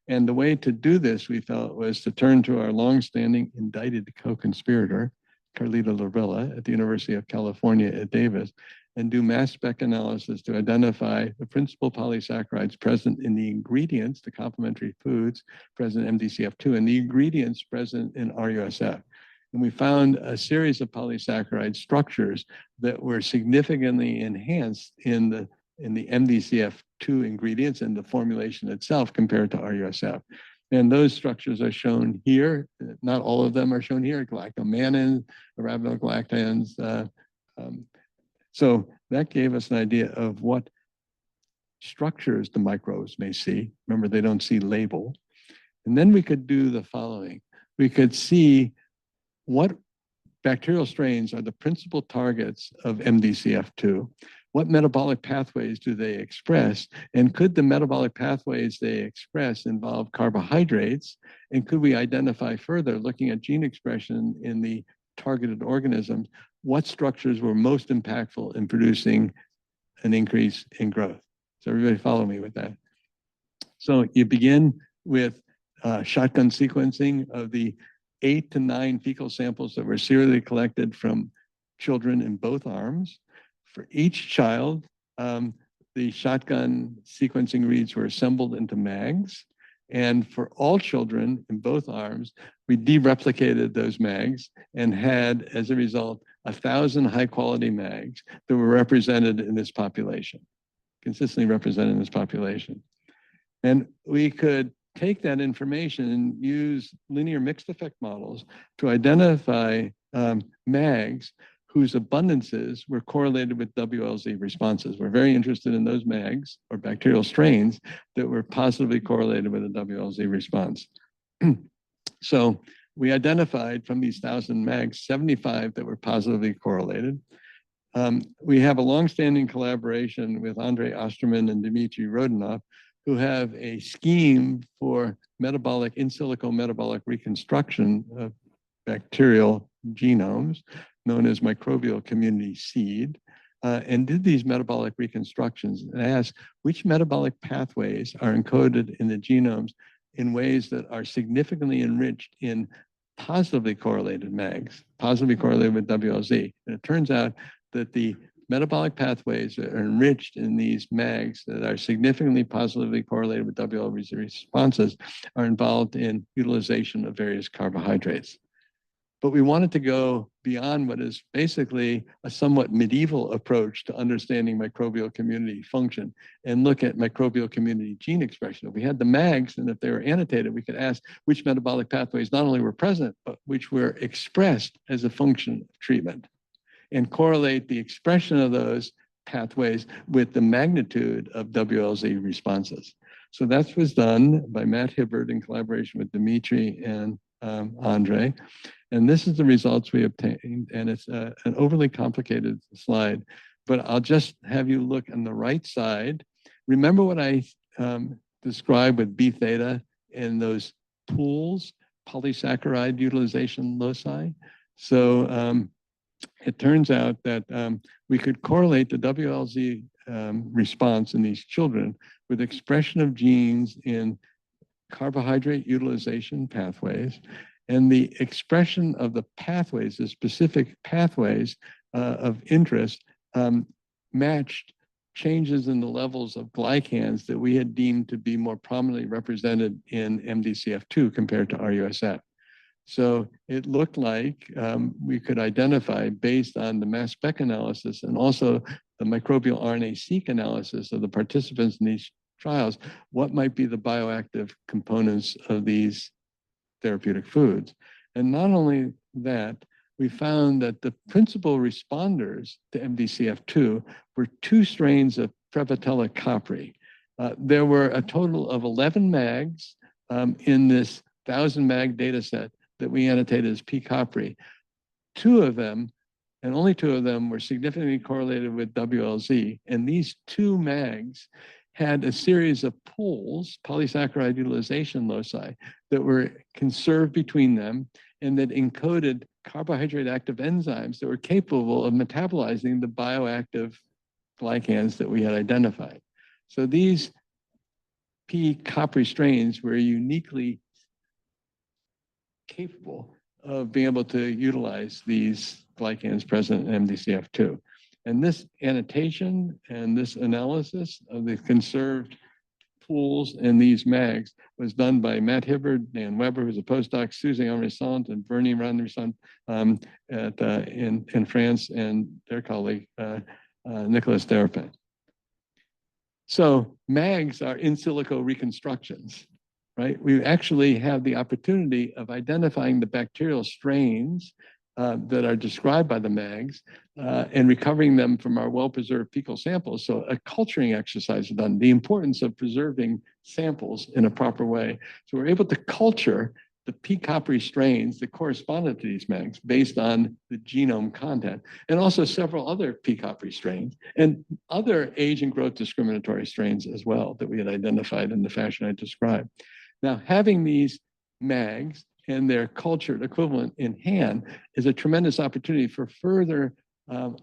And the way to do this, we felt, was to turn to our longstanding indicted co-conspirator, Carlita Larilla, at the University of California at Davis, and do mass spec analysis to identify the principal polysaccharides present in the ingredients, the complementary foods present in MDCF2, and the ingredients present in RUSF. And we found a series of polysaccharide structures that were significantly enhanced in the MDCF2 ingredients and the formulation itself compared to RUSF. And those structures are shown here. Not all of them are shown here. Galactomannins, arabinogalactans. So that gave us an idea of what structures the microbes may see. Remember, they don't see label. And then we could do the following. We could see what bacterial strains are the principal targets of MDCF2. What metabolic pathways do they express? And could the metabolic pathways they express involve carbohydrates? And could we identify further, looking at gene expression in the targeted organisms, what structures were most impactful in producing an increase in growth? So everybody follow me with that. So you begin with shotgun sequencing of the 8 to 9 fecal samples that were serially collected from children in both arms. For each child, the shotgun sequencing reads were assembled into mags. And for all children in both arms, we de-replicated those mags and had, as a result, 1,000 high-quality mags that were represented in this population, consistently represented in this population. And we could take that information and use linear mixed effect models to identify mags whose abundances were correlated with WLZ responses. We're very interested in those mags or bacterial strains that were positively correlated with a WLZ response. So we identified from these 1,000 mags, 75 that were positively correlated. We have a longstanding collaboration with Andrei Osterman and Dmitry Rodionov, who have a scheme for metabolic, in silico metabolic reconstruction of bacterial genomes, known as microbial community seed, and did these metabolic reconstructions and asked which metabolic pathways are encoded in the genomes in ways that are significantly enriched in positively correlated mags, positively correlated with WLZ. And it turns out that the metabolic pathways that are enriched in these mags that are significantly positively correlated with WLZ responses are involved in utilization of various carbohydrates. But we wanted to go beyond what is basically a somewhat medieval approach to understanding microbial community function and look at microbial community gene expression. If we had the mags and if they were annotated, we could ask which metabolic pathways not only were present, but which were expressed as a function of treatment, and correlate the expression of those pathways with the magnitude of WLZ responses. So that was done by Matt Hibbard in collaboration with Dmitry and Andre. And this is the results we obtained. And it's an overly complicated slide, but I'll just have you look on the right side. Remember what I described with B theta and those pools, polysaccharide utilization loci? So it turns out that we could correlate the WLZ response in these children with expression of genes in carbohydrate utilization pathways, and the expression of the pathways, the specific pathways of interest, matched changes in the levels of glycans that we had deemed to be more prominently represented in MDCF2 compared to RUSF. So it looked like we could identify, based on the mass spec analysis and also the microbial RNA-seq analysis of the participants in these trials, what might be the bioactive components of these therapeutic foods. And not only that, we found that the principal responders to MDCF2 were 2 strains of Prevotella capri. There were a total of 11 mags in this 1,000 mag data set that we annotated as P. capri. 2 of them and only 2 of them were significantly correlated with WLZ. And these 2 MAGs had a series of pools, polysaccharide utilization loci, that were conserved between them and that encoded carbohydrate active enzymes that were capable of metabolizing the bioactive glycans that we had identified. So these P. copri strains were uniquely capable of being able to utilize these glycans present in MDCF2. And this annotation and this analysis of the conserved pools in these MAGs was done by Matt Hibbard, Dan Weber, who's a postdoc, Suzy Henrissant, and Bernie Randerson in France, and their colleague, Nicolas Derpin. So MAGs are in silico reconstructions, right? We actually have the opportunity of identifying the bacterial strains that are described by the MAGs and recovering them from our well-preserved fecal samples. So a culturing exercise is done, the importance of preserving samples in a proper way. So we're able to culture the P. copri strains that corresponded to these MAGs based on the genome content, and also several other P. copri strains and other age and growth discriminatory strains as well that we had identified in the fashion I described. Now, having these MAGs and their cultured equivalent in hand is a tremendous opportunity for further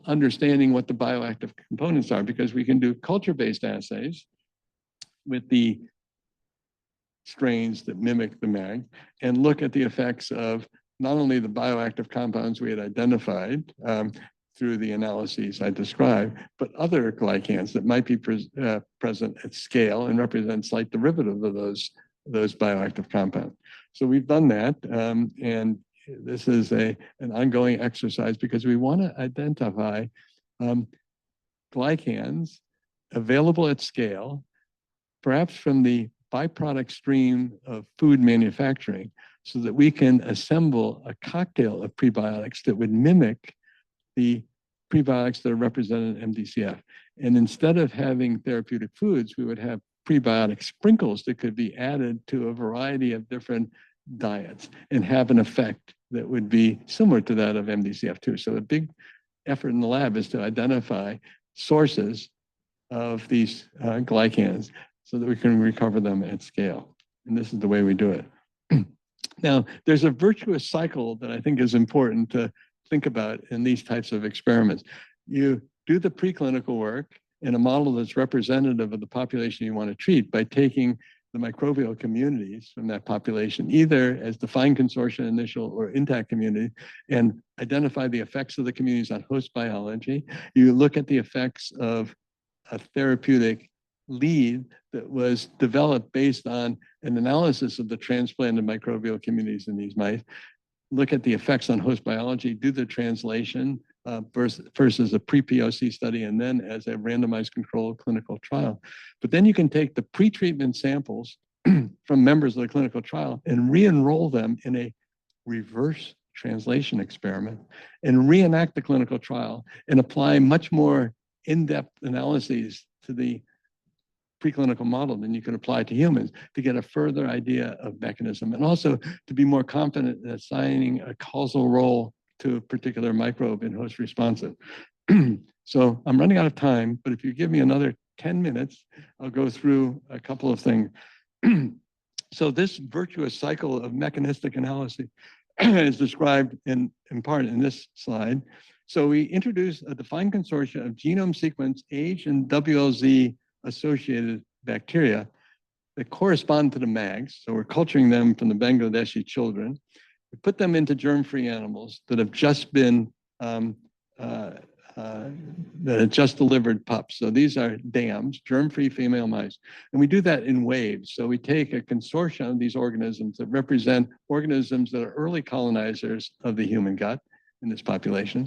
understanding what the bioactive components are, because we can do culture-based assays with the strains that mimic the MAG and look at the effects of not only the bioactive compounds we had identified through the analyses I described, but other glycans that might be present at scale and represent slight derivative of those bioactive compounds. So we've done that, and this is an ongoing exercise because we want to identify glycans available at scale, perhaps from the byproduct stream of food manufacturing, so that we can assemble a cocktail of prebiotics that would mimic the prebiotics that are represented in MDCF. And instead of having therapeutic foods, we would have prebiotic sprinkles that could be added to a variety of different diets and have an effect that would be similar to that of MDCF2. So the big effort in the lab is to identify sources of these glycans so that we can recover them at scale. And this is the way we do it. Now, there's a virtuous cycle that I think is important to think about in these types of experiments. You do the preclinical work in a model that's representative of the population you want to treat by taking the microbial communities from that population, either as defined consortia initial or intact community, and identify the effects of the communities on host biology. You look at the effects of a therapeutic lead that was developed based on an analysis of the transplanted microbial communities in these mice, look at the effects on host biology, do the translation versus a pre-POC study, and then as a randomized controlled clinical trial. But then you can take the pre-treatment samples from members of the clinical trial and re-enroll them in a reverse translation experiment and reenact the clinical trial and apply much more in-depth analyses to the preclinical model than you can apply to humans to get a further idea of mechanism, and also to be more confident in assigning a causal role to a particular microbe in host responsive. So I'm running out of time, but if you give me another 10 minutes, I'll go through a couple of things. So this virtuous cycle of mechanistic analysis is described in part in this slide. So we introduce a defined consortia of genome sequence, age, and WLZ associated bacteria that correspond to the MAGs. So we're culturing them from the Bangladeshi children. We put them into germ-free animals that have just been, that have just delivered pups. So these are dams, germ-free female mice. And we do that in waves. So we take a consortium of these organisms that represent organisms that are early colonizers of the human gut in this population.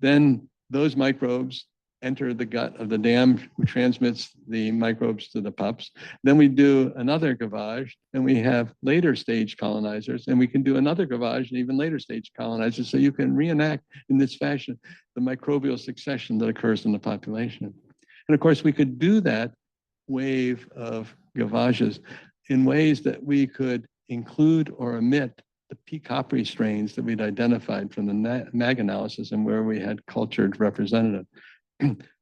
Then those microbes enter the gut of the dam, who transmits the microbes to the pups. Then we do another gavage, and we have later stage colonizers, and we can do another gavage and even later stage colonizers. So you can reenact in this fashion the microbial succession that occurs in the population. And of course, we could do that wave of gavages in ways that we could include or omit the P. copri strains that we'd identified from the MAG analysis and where we had cultured representative.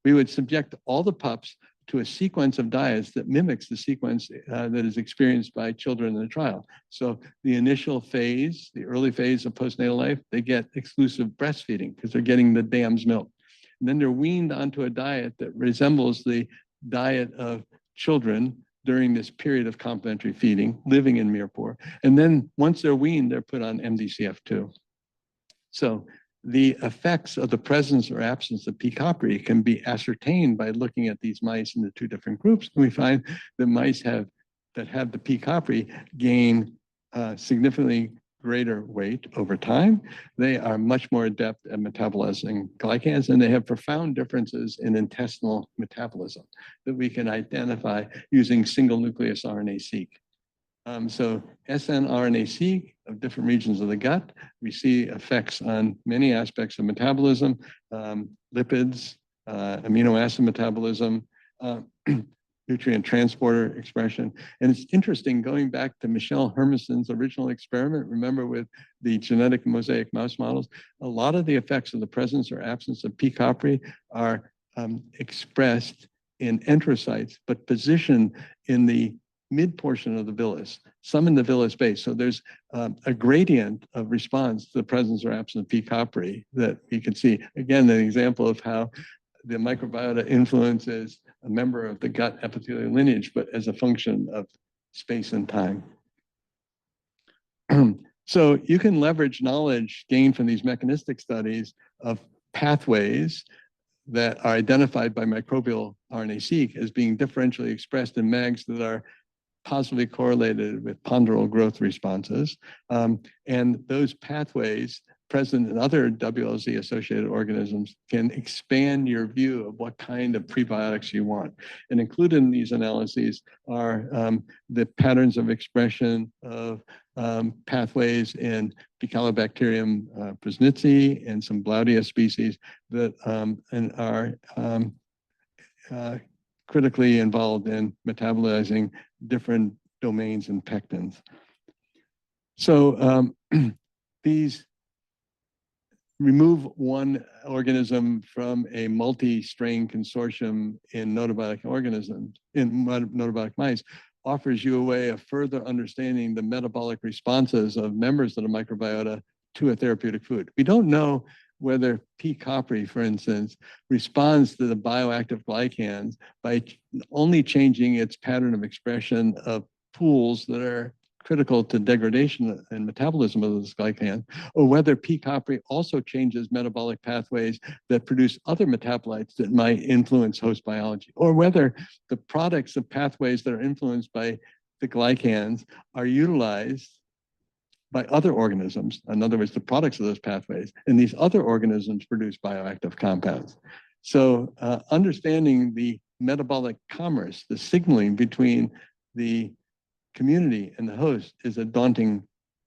We would subject all the pups to a sequence of diets that mimics the sequence that is experienced by children in the trial. So the initial phase, the early phase of postnatal life, they get exclusive breastfeeding because they're getting the dam's milk. And then they're weaned onto a diet that resembles the diet of children during this period of complementary feeding, living in Mirpur. And then once they're weaned, they're put on MDCF2. So the effects of the presence or absence of P. copri can be ascertained by looking at these mice in the two different groups. And we find that mice that have the P. copri gain significantly greater weight over time. They are much more adept at metabolizing glycans, and they have profound differences in intestinal metabolism that we can identify using single nucleus RNA-seq. So snRNA-seq of different regions of the gut, we see effects on many aspects of metabolism, lipids, amino acid metabolism, nutrient transporter expression. And it's interesting, going back to Michelle Hermiston's original experiment, remember with the genetic mosaic mouse models, a lot of the effects of the presence or absence of P. copri are expressed in enterocytes, but positioned in the mid portion of the villus, some in the villus base. So there's a gradient of response to the presence or absence of P. copri that you can see. Again, an example of how the microbiota influences a member of the gut epithelial lineage, but as a function of space and time. So you can leverage knowledge gained from these mechanistic studies of pathways that are identified by microbial RNA-seq as being differentially expressed in MAGs that are positively correlated with ponderal growth responses. And those pathways present in other WLZ-associated organisms can expand your view of what kind of prebiotics you want. And included in these analyses are the patterns of expression of pathways in Bicalobacterium presnitzi and some Glaudia species that are critically involved in metabolizing different domains and pectins. So these remove one organism from a multi-strain consortium in notobiotic organisms, in notobiotic mice, offers you a way of further understanding the metabolic responses of members of the microbiota to a therapeutic food. We don't know whether P. copri, for instance, responds to the bioactive glycans by only changing its pattern of expression of pools that are critical to degradation and metabolism of those glycans, or whether P. copri also changes metabolic pathways that produce other metabolites that might influence host biology, or whether the products of pathways that are influenced by the glycans are utilized by other organisms. In other words, the products of those pathways, and these other organisms produce bioactive compounds. So understanding the metabolic commerce, the signaling between the community and the host is a daunting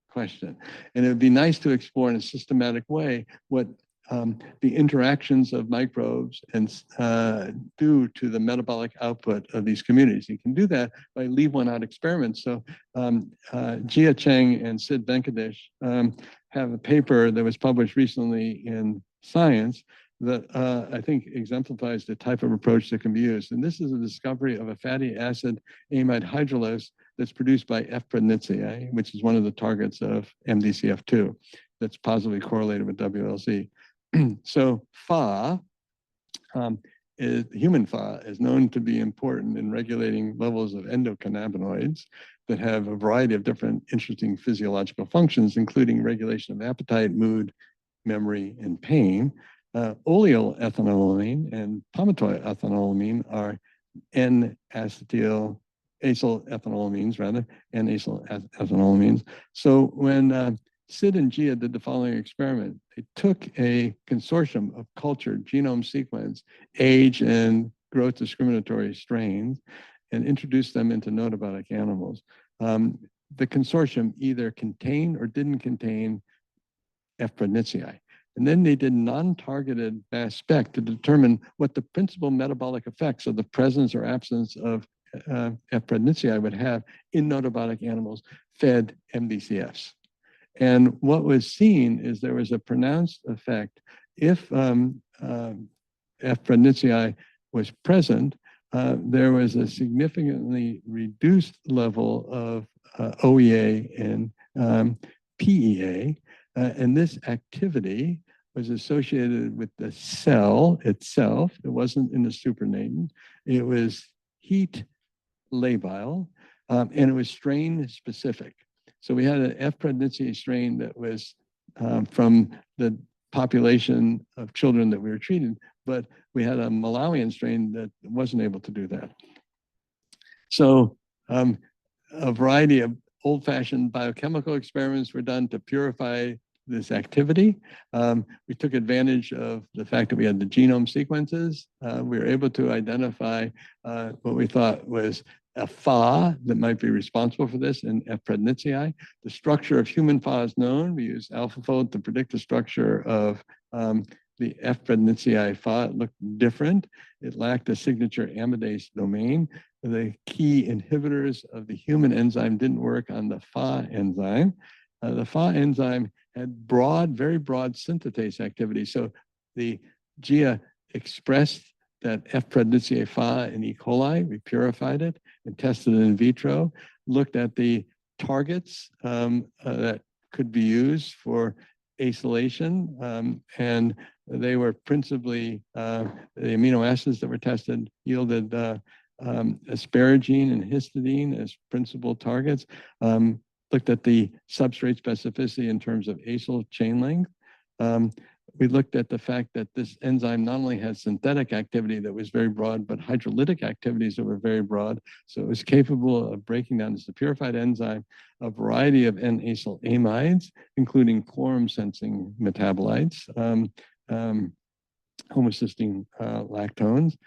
question. And it would be nice to explore in a systematic way what the interactions of microbes and do to the metabolic output of these communities. You can do that by leave one out experiments. So Jia Cheng and Sid Venkatesh have a paper that was published recently in Science that I think exemplifies the type of approach that can be used. And this is a discovery of a fatty acid amide hydrolase that's produced by F. prodnitzii, which is one of the targets of MDCF2 that's positively correlated with WLZ. So Pha, human Pha, is known to be important in regulating levels of endocannabinoids that have a variety of different interesting physiological functions, including regulation of appetite, mood, memory, and pain. Oleoethanolamine and palmitoyethanolamine are acyl-ethanolamines, N-acyl-ethanolamines. So when Sid and Jia did the following experiment, they took a consortium of cultured genome sequence, age, and growth discriminatory strains, and introduced them into notobiotic animals. The consortium either contained or didn't contain F. prodnitzii. And then they did non-targeted mass spec to determine what the principal metabolic effects of the presence or absence of F. prodnitzii would have in notobiotic animals fed MDCFs. And what was seen is there was a pronounced effect if F. prednisii was present. There was a significantly reduced level of OEA and PEA, and this activity was associated with the cell itself. It wasn't in the supernatant. It was heat labile, and it was strain specific. So we had an F. prednisii strain that was from the population of children that we were treating, but we had a Malawian strain that wasn't able to do that. So a variety of old-fashioned biochemical experiments were done to purify this activity. We took advantage of the fact that we had the genome sequences. We were able to identify what we thought was a Fa that might be responsible for this in F. prednisii. The structure of human Fa is known. We used AlphaFold to predict the structure of the F. prednisii Fa. It looked different. It lacked a signature amidase domain. The key inhibitors of the human enzyme didn't work on the Fa enzyme. The Fa enzyme had very broad synthetase activity. So the GIA expressed that F. prednisii Fa in E. coli. We purified it and tested it in vitro, looked at the targets that could be used for acylation, and they were principally the amino acids that were tested yielded asparagine and histidine as principal targets. Looked at the substrate specificity in terms of acyl chain length. We looked at the fact that this enzyme not only has synthetic activity that was very broad, but hydrolytic activities that were very broad. So it was capable of breaking down as a purified enzyme a variety of N-acyl amides, including quorum-sensing metabolites, homocysteine lactones.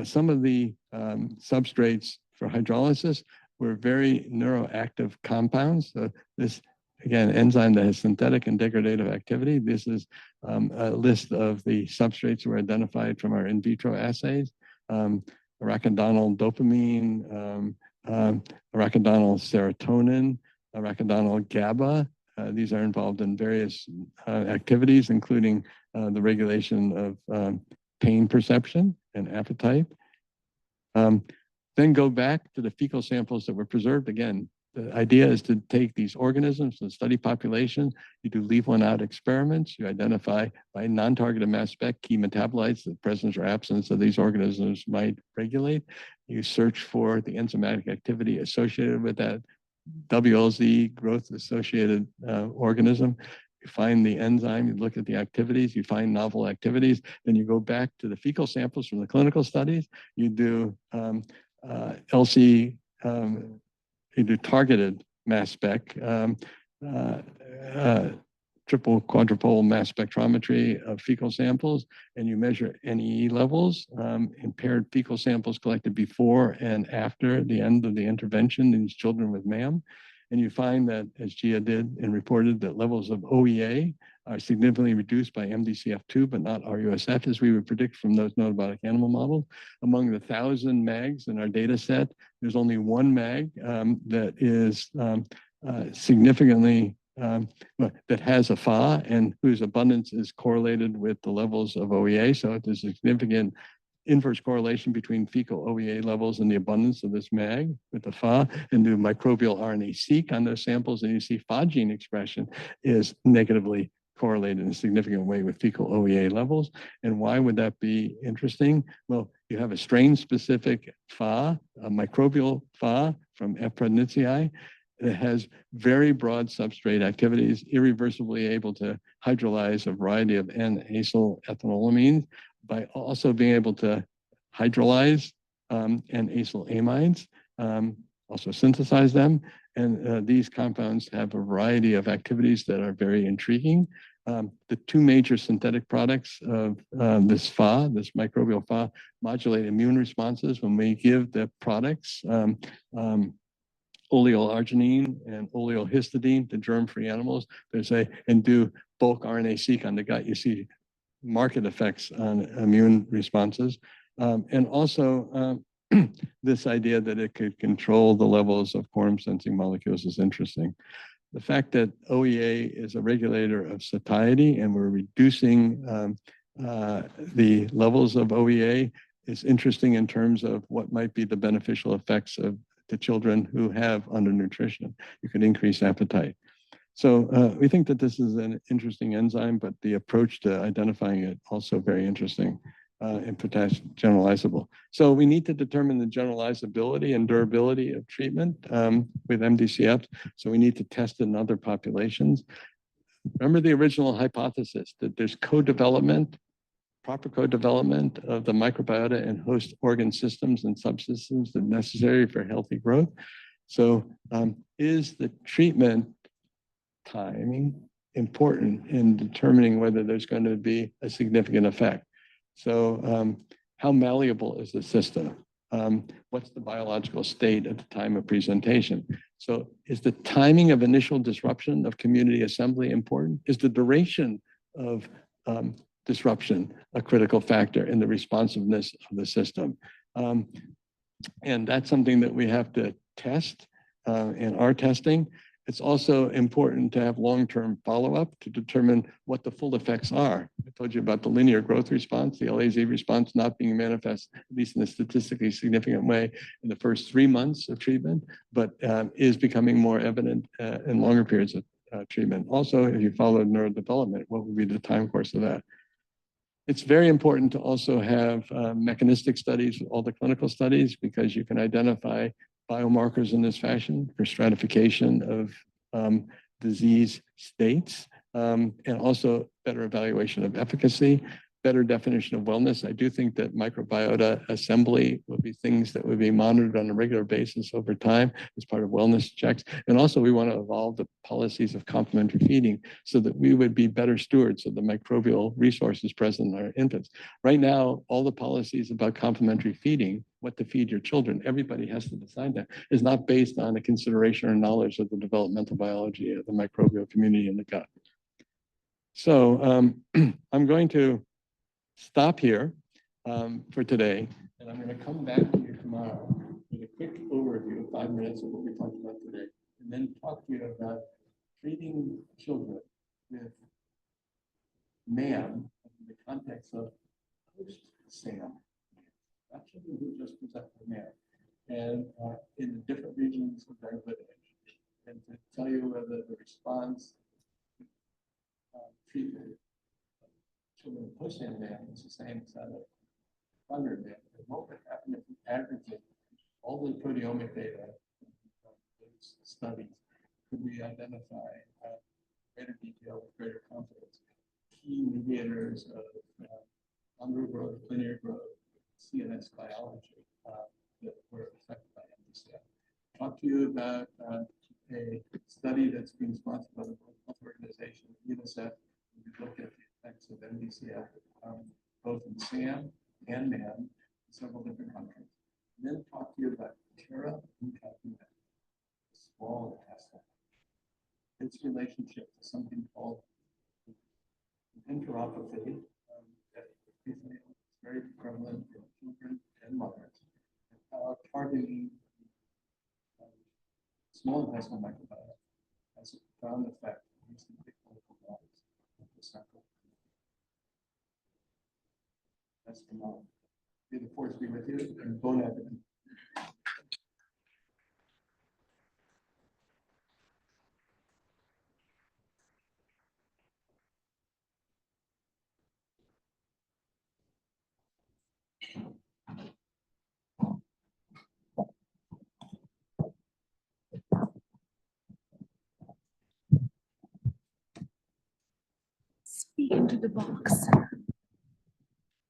Some of the substrates for hydrolysis were very neuroactive compounds. So this, again, enzyme that has synthetic and degradative activity. This is a list of the substrates that were identified from our in vitro assays. Arachidonyl dopamine, arachidonyl serotonin, arachidonyl GABA. These are involved in various activities, including the regulation of pain perception and appetite. Then go back to the fecal samples that were preserved. Again, the idea is to take these organisms and study population. You do leave one out experiments. You identify by non-targeted mass spec key metabolites, the presence or absence of these organisms might regulate. You search for the enzymatic activity associated with that WLZ growth-associated organism. You find the enzyme, you look at the activities, you find novel activities, then you go back to the fecal samples from the clinical studies. You do LC, you do targeted mass spec, triple quadrupole mass spectrometry of fecal samples, and you measure NEE levels in paired fecal samples collected before and after the end of the intervention in these children with MAM. And you find that, as GIA did and reported, that levels of OEA are significantly reduced by MDCF2, but not RUSF, as we would predict from those notobotic animal models. Among the 1,000 MAGs in our data set, there's only one MAG that is significantly, that has a Fa and whose abundance is correlated with the levels of OEA. So there's a significant inverse correlation between fecal OEA levels and the abundance of this MAG with the Fa, and do microbial RNA-seq on those samples, and you see Fa gene expression is negatively correlated in a significant way with fecal OEA levels. And why would that be interesting? Well, you have a strain-specific Fa, a microbial Fa from F. prednisii. It has very broad substrate activities, irreversibly able to hydrolyze a variety of N-acyl ethanolamines by also being able to hydrolyze N-acyl amides, also synthesize them. And these compounds have a variety of activities that are very intriguing. The two major synthetic products of this Fa, this microbial Fa, modulate immune responses. When we give the products oleoarginine and oleohistidine to germ-free animals, and do bulk RNA-seq on the gut, you see marked effects on immune responses. And also this idea that it could control the levels of quorum sensing molecules is interesting. The fact that OEA is a regulator of satiety and we're reducing the levels of OEA is interesting in terms of what might be the beneficial effects of the children who have undernutrition. You could increase appetite. So we think that this is an interesting enzyme, but the approach to identifying it also very interesting and potentially generalizable. So we need to determine the generalizability and durability of treatment with MDCF. So we need to test it in other populations. Remember the original hypothesis that there's co-development, proper co-development of the microbiota and host organ systems and subsystems that are necessary for healthy growth. So is the treatment timing important in determining whether there's going to be a significant effect? So how malleable is the system? What's the biological state at the time of presentation? So is the timing of initial disruption of community assembly important? Is the duration of disruption a critical factor in the responsiveness of the system? And that's something that we have to test in our testing. It's also important to have long-term follow-up to determine what the full effects are. I told you about the linear growth response, the LAZ response not being manifest, at least in a statistically significant way in the first 3 months of treatment, but is becoming more evident in longer periods of treatment. Also, if you follow neurodevelopment, what would be the time course of that? It's very important to also have mechanistic studies with all the clinical studies because you can identify biomarkers in this fashion for stratification of disease states and also better evaluation of efficacy, better definition of wellness. I do think that microbiota assembly will be things that would be monitored on a regular basis over time as part of wellness checks. And also we want to evolve the policies of complementary feeding so that we would be better stewards of the microbial resources present in our infants. Right now, all the policies about complementary feeding, what to feed your children, everybody has to decide that, is not based on a consideration or knowledge of the developmental biology of the microbial community in the gut. So I'm going to stop here for today, and I'm going to come back to you tomorrow with a quick overview, 5 minutes of what we talked about today, and then talk to you about treating children with MAM in the context of post-SAM, not children who just present with MAM, and in the different regions of their lineage, and to tell you whether the response treatment children post-SAM is the same as that of under MAM. What would happen if we aggregate all the proteomic data from those studies? Could we identify greater detail with greater confidence key mediators of undergrowth, linear growth, CNS biology that were affected by MDCF? Talk to you about a study that's being sponsored by the World Health Organization, UNICEF. We look at the effects of MDCF both in SAM and MAM in several different countries. And then talk to you about Terra incognita, small intestine, its relationship to something called enteropathy that is very prevalent in children and mothers, and how targeting small intestinal microbiota has a profound effect on these clinical models of the central. That's tomorrow. May the force be with you, and bon appetit. Speak into the box.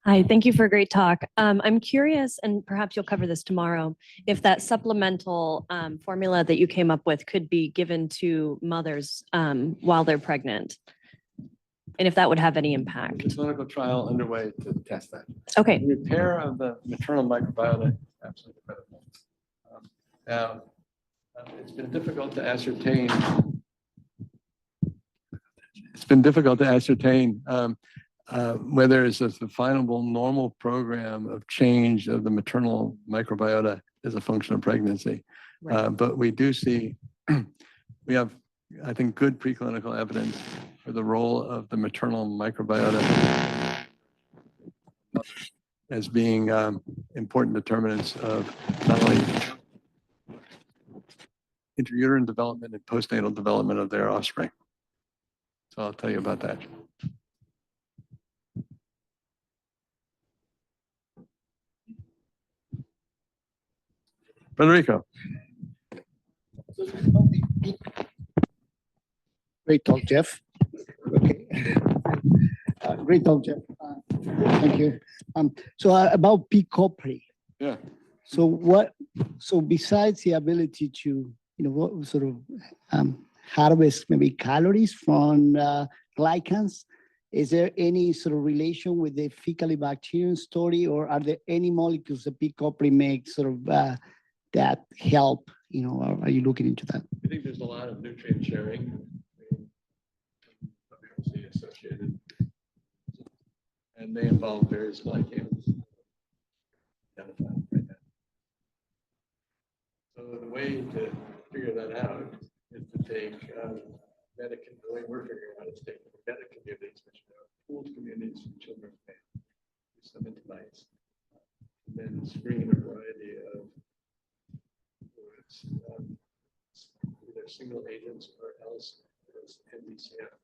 Hi, thank you for a great talk. I'm curious, and perhaps you'll cover this tomorrow, if that supplemental formula that you came up with could be given to mothers while they're pregnant, and if that would have any impact. There's a clinical trial underway to test that. Okay. The repair of the maternal microbiota is absolutely critical. Now, it's been difficult to ascertain. Whether it's a definable normal program of change of the maternal microbiota as a function of pregnancy. Right. But we do see, we have I think, good preclinical evidence for the role of the maternal microbiota as being important determinants of not only intrauterine development and postnatal development of their offspring. So I'll tell you about that. Federico. Great talk, Jeff. Okay. Great talk, Jeff. Thank you. So about peak copri. Yeah. So besides the ability to, what sort of harvest maybe calories from glycans, is there any sort of relation with the Faecalibacterium story, or are there any molecules that peak copri makes sort of that help? Are you looking into that? I think there's a lot of nutrient sharing associated, and they involve various glycans. So the way to figure that out is to take the way we're figuring out is take meta communities, which are pooled communities from children and families, do some into mice, and then screen a variety of fluids, either single agents or else as NDCF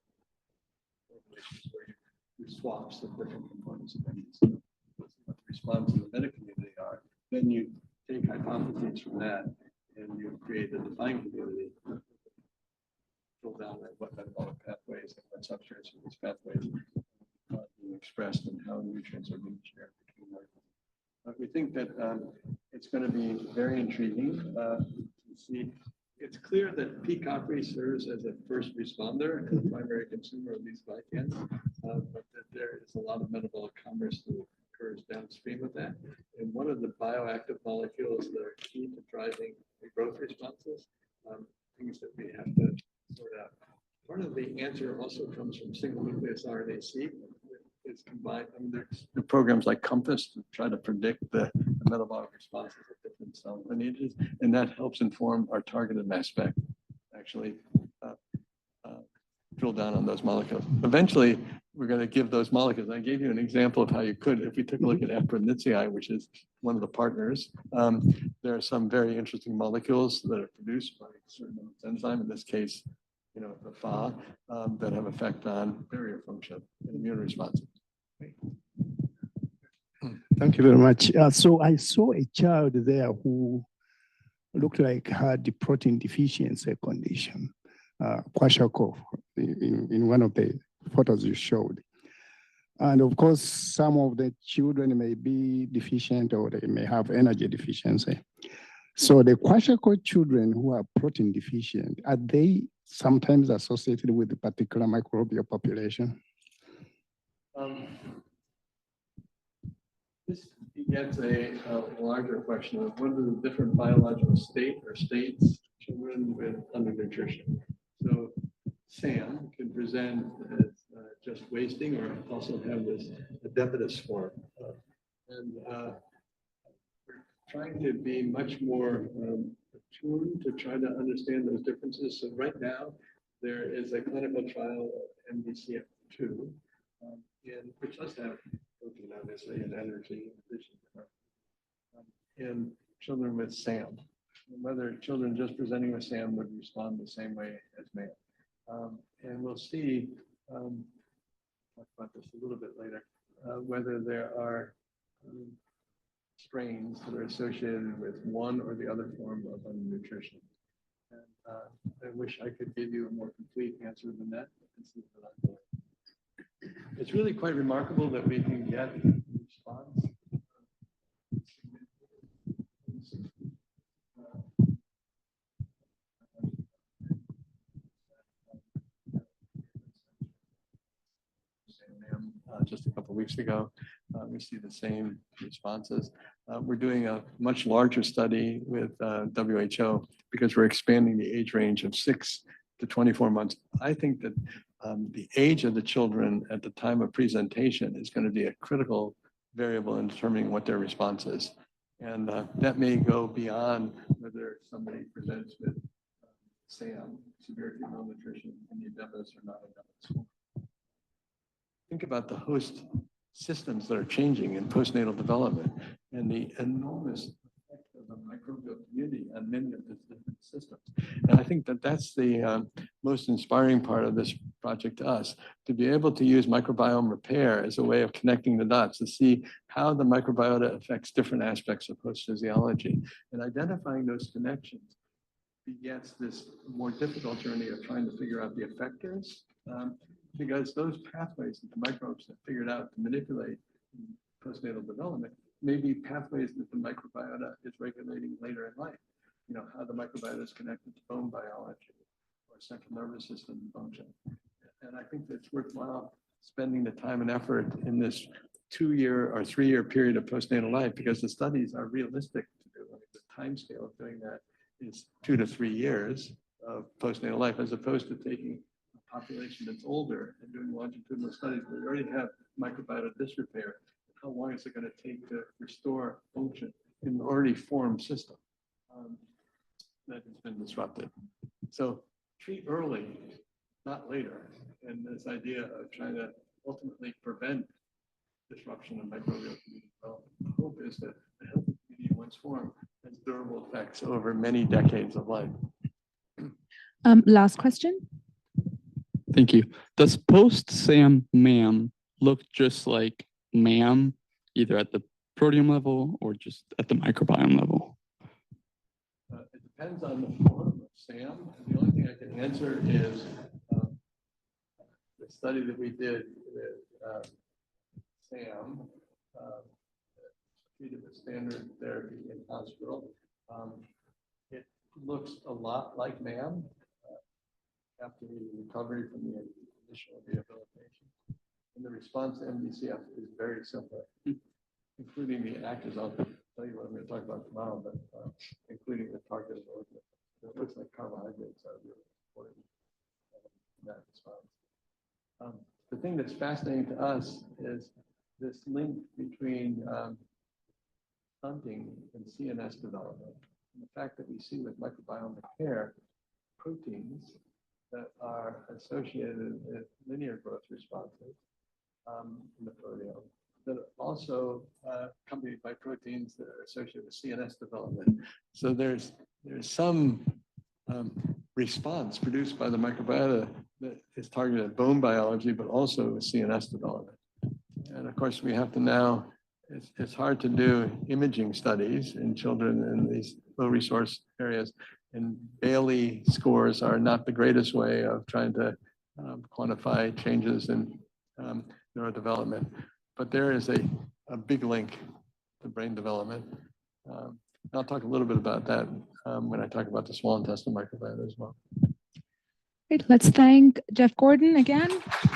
formulations where you do swaps of different components of NDCF. What the responses of the meta community are. Then you take hypotheses from that and you create a defined community. Drill down at what metabolic pathways and what substrates of these pathways are being expressed and how nutrients are being shared between them. But we think that it's going to be very intriguing to see. It's clear that P. copri serves as a first responder and a primary consumer of these glycans, but that there is a lot of metabolic commerce that occurs downstream of that. And one of the bioactive molecules that are key to driving the growth responses, things that we have to sort out. Part of the answer also comes from single nucleus RNA-seq. It's combined. There's programs like Compass to try to predict the metabolic responses of different cell lineages, and that helps inform our targeted mass spec. Actually, drill down on those molecules. Eventually, we're going to give those molecules. I gave you an example of how you could, if we took a look at Apronitzii, which is one of the partners. There are some very interesting molecules that are produced by certain enzyme. In this case, the Fa, that have effect on barrier function and immune response. Thank you very much. So I saw a child there who looked like had the protein deficiency condition, Kwashiorkor, in one of the photos you showed. And of course, some of the children may be deficient or they may have energy deficiency. So the Kwashiorkor children who are protein deficient, are they sometimes associated with a particular microbial population? This begets a larger question of what are the different biological states children with undernutrition. So SAM can present as just wasting or also have this adeptus form. And we're trying to be much more attuned to try to understand those differences. So right now, there is a clinical trial of MDCF2, which does have protein, obviously, and energy in addition to in children with SAM. Whether children just presenting with SAM would respond the same way as male. And we'll see, talk about this a little bit later, whether there are strains that are associated with one or the other form of undernutrition. And I wish I could give you a more complete answer than that. It's really quite remarkable that we can get a response. Just a couple of weeks ago, we see the same responses. We're doing a much larger study with WHO because we're expanding the age range of 6 to 24 months. I think that the age of the children at the time of presentation is going to be a critical variable in determining what their response is. And that may go beyond whether somebody presents with SAM, severe acute malnutrition, and UW-Madison or not enough. Think about the host systems that are changing in postnatal development and the enormous effect of the microbial community on many of the different systems. And I think that that's the most inspiring part of this project to us, to be able to use microbiome repair as a way of connecting the dots to see how the microbiota affects different aspects of host physiology. And identifying those connections begets this more difficult journey of trying to figure out the effectors. Because those pathways that the microbes have figured out to manipulate in postnatal development may be pathways that the microbiota is regulating later in life. You know, how the microbiota is connected to bone biology or central nervous system function. And I think that it's worthwhile spending the time and effort in this 2-year or 3-year period of postnatal life, because the studies are realistic to do. Like the time scale of doing that is 2 to 3 years of postnatal life, as opposed to taking population that's older and doing longitudinal studies where we already have microbiota disrepair. How long is it going to take to restore function in an already formed system that has been disrupted? So treat early, not later. And this idea of trying to ultimately prevent disruption of microbial community development. The hope is that the healthy community once formed has durable effects over many decades of life. Last question. Thank you. Does post-SAM MAM look just like MAM, either at the proteome level or just at the microbiome level? It depends on the form of SAM. The only thing I can answer is the study that we did with SAM, treated with standard therapy in hospital. It looks a lot like MAM. After the recovery from the initial rehabilitation. And the response to MDCF is very simple, including the actors. I'll tell you what I'm going to talk about tomorrow, but including the targeted organism. It looks like carbohydrates are really important in that response. The thing that's fascinating to us is this link between stunting and CNS development. And the fact that we see with microbiome repair proteins that are associated with linear growth responses in the proteome, that are also accompanied by proteins that are associated with CNS development. So there's some response produced by the microbiota that is targeted at bone biology, but also with CNS development. And of course, we have to now, it's hard to do imaging studies in children in these low resource areas. And Bailey scores are not the greatest way of trying to quantify changes in neurodevelopment. But there is a big link to brain development. I'll talk a little bit about that when I talk about the small intestinal microbiota as well. Great. Let's thank Jeff Gordon again.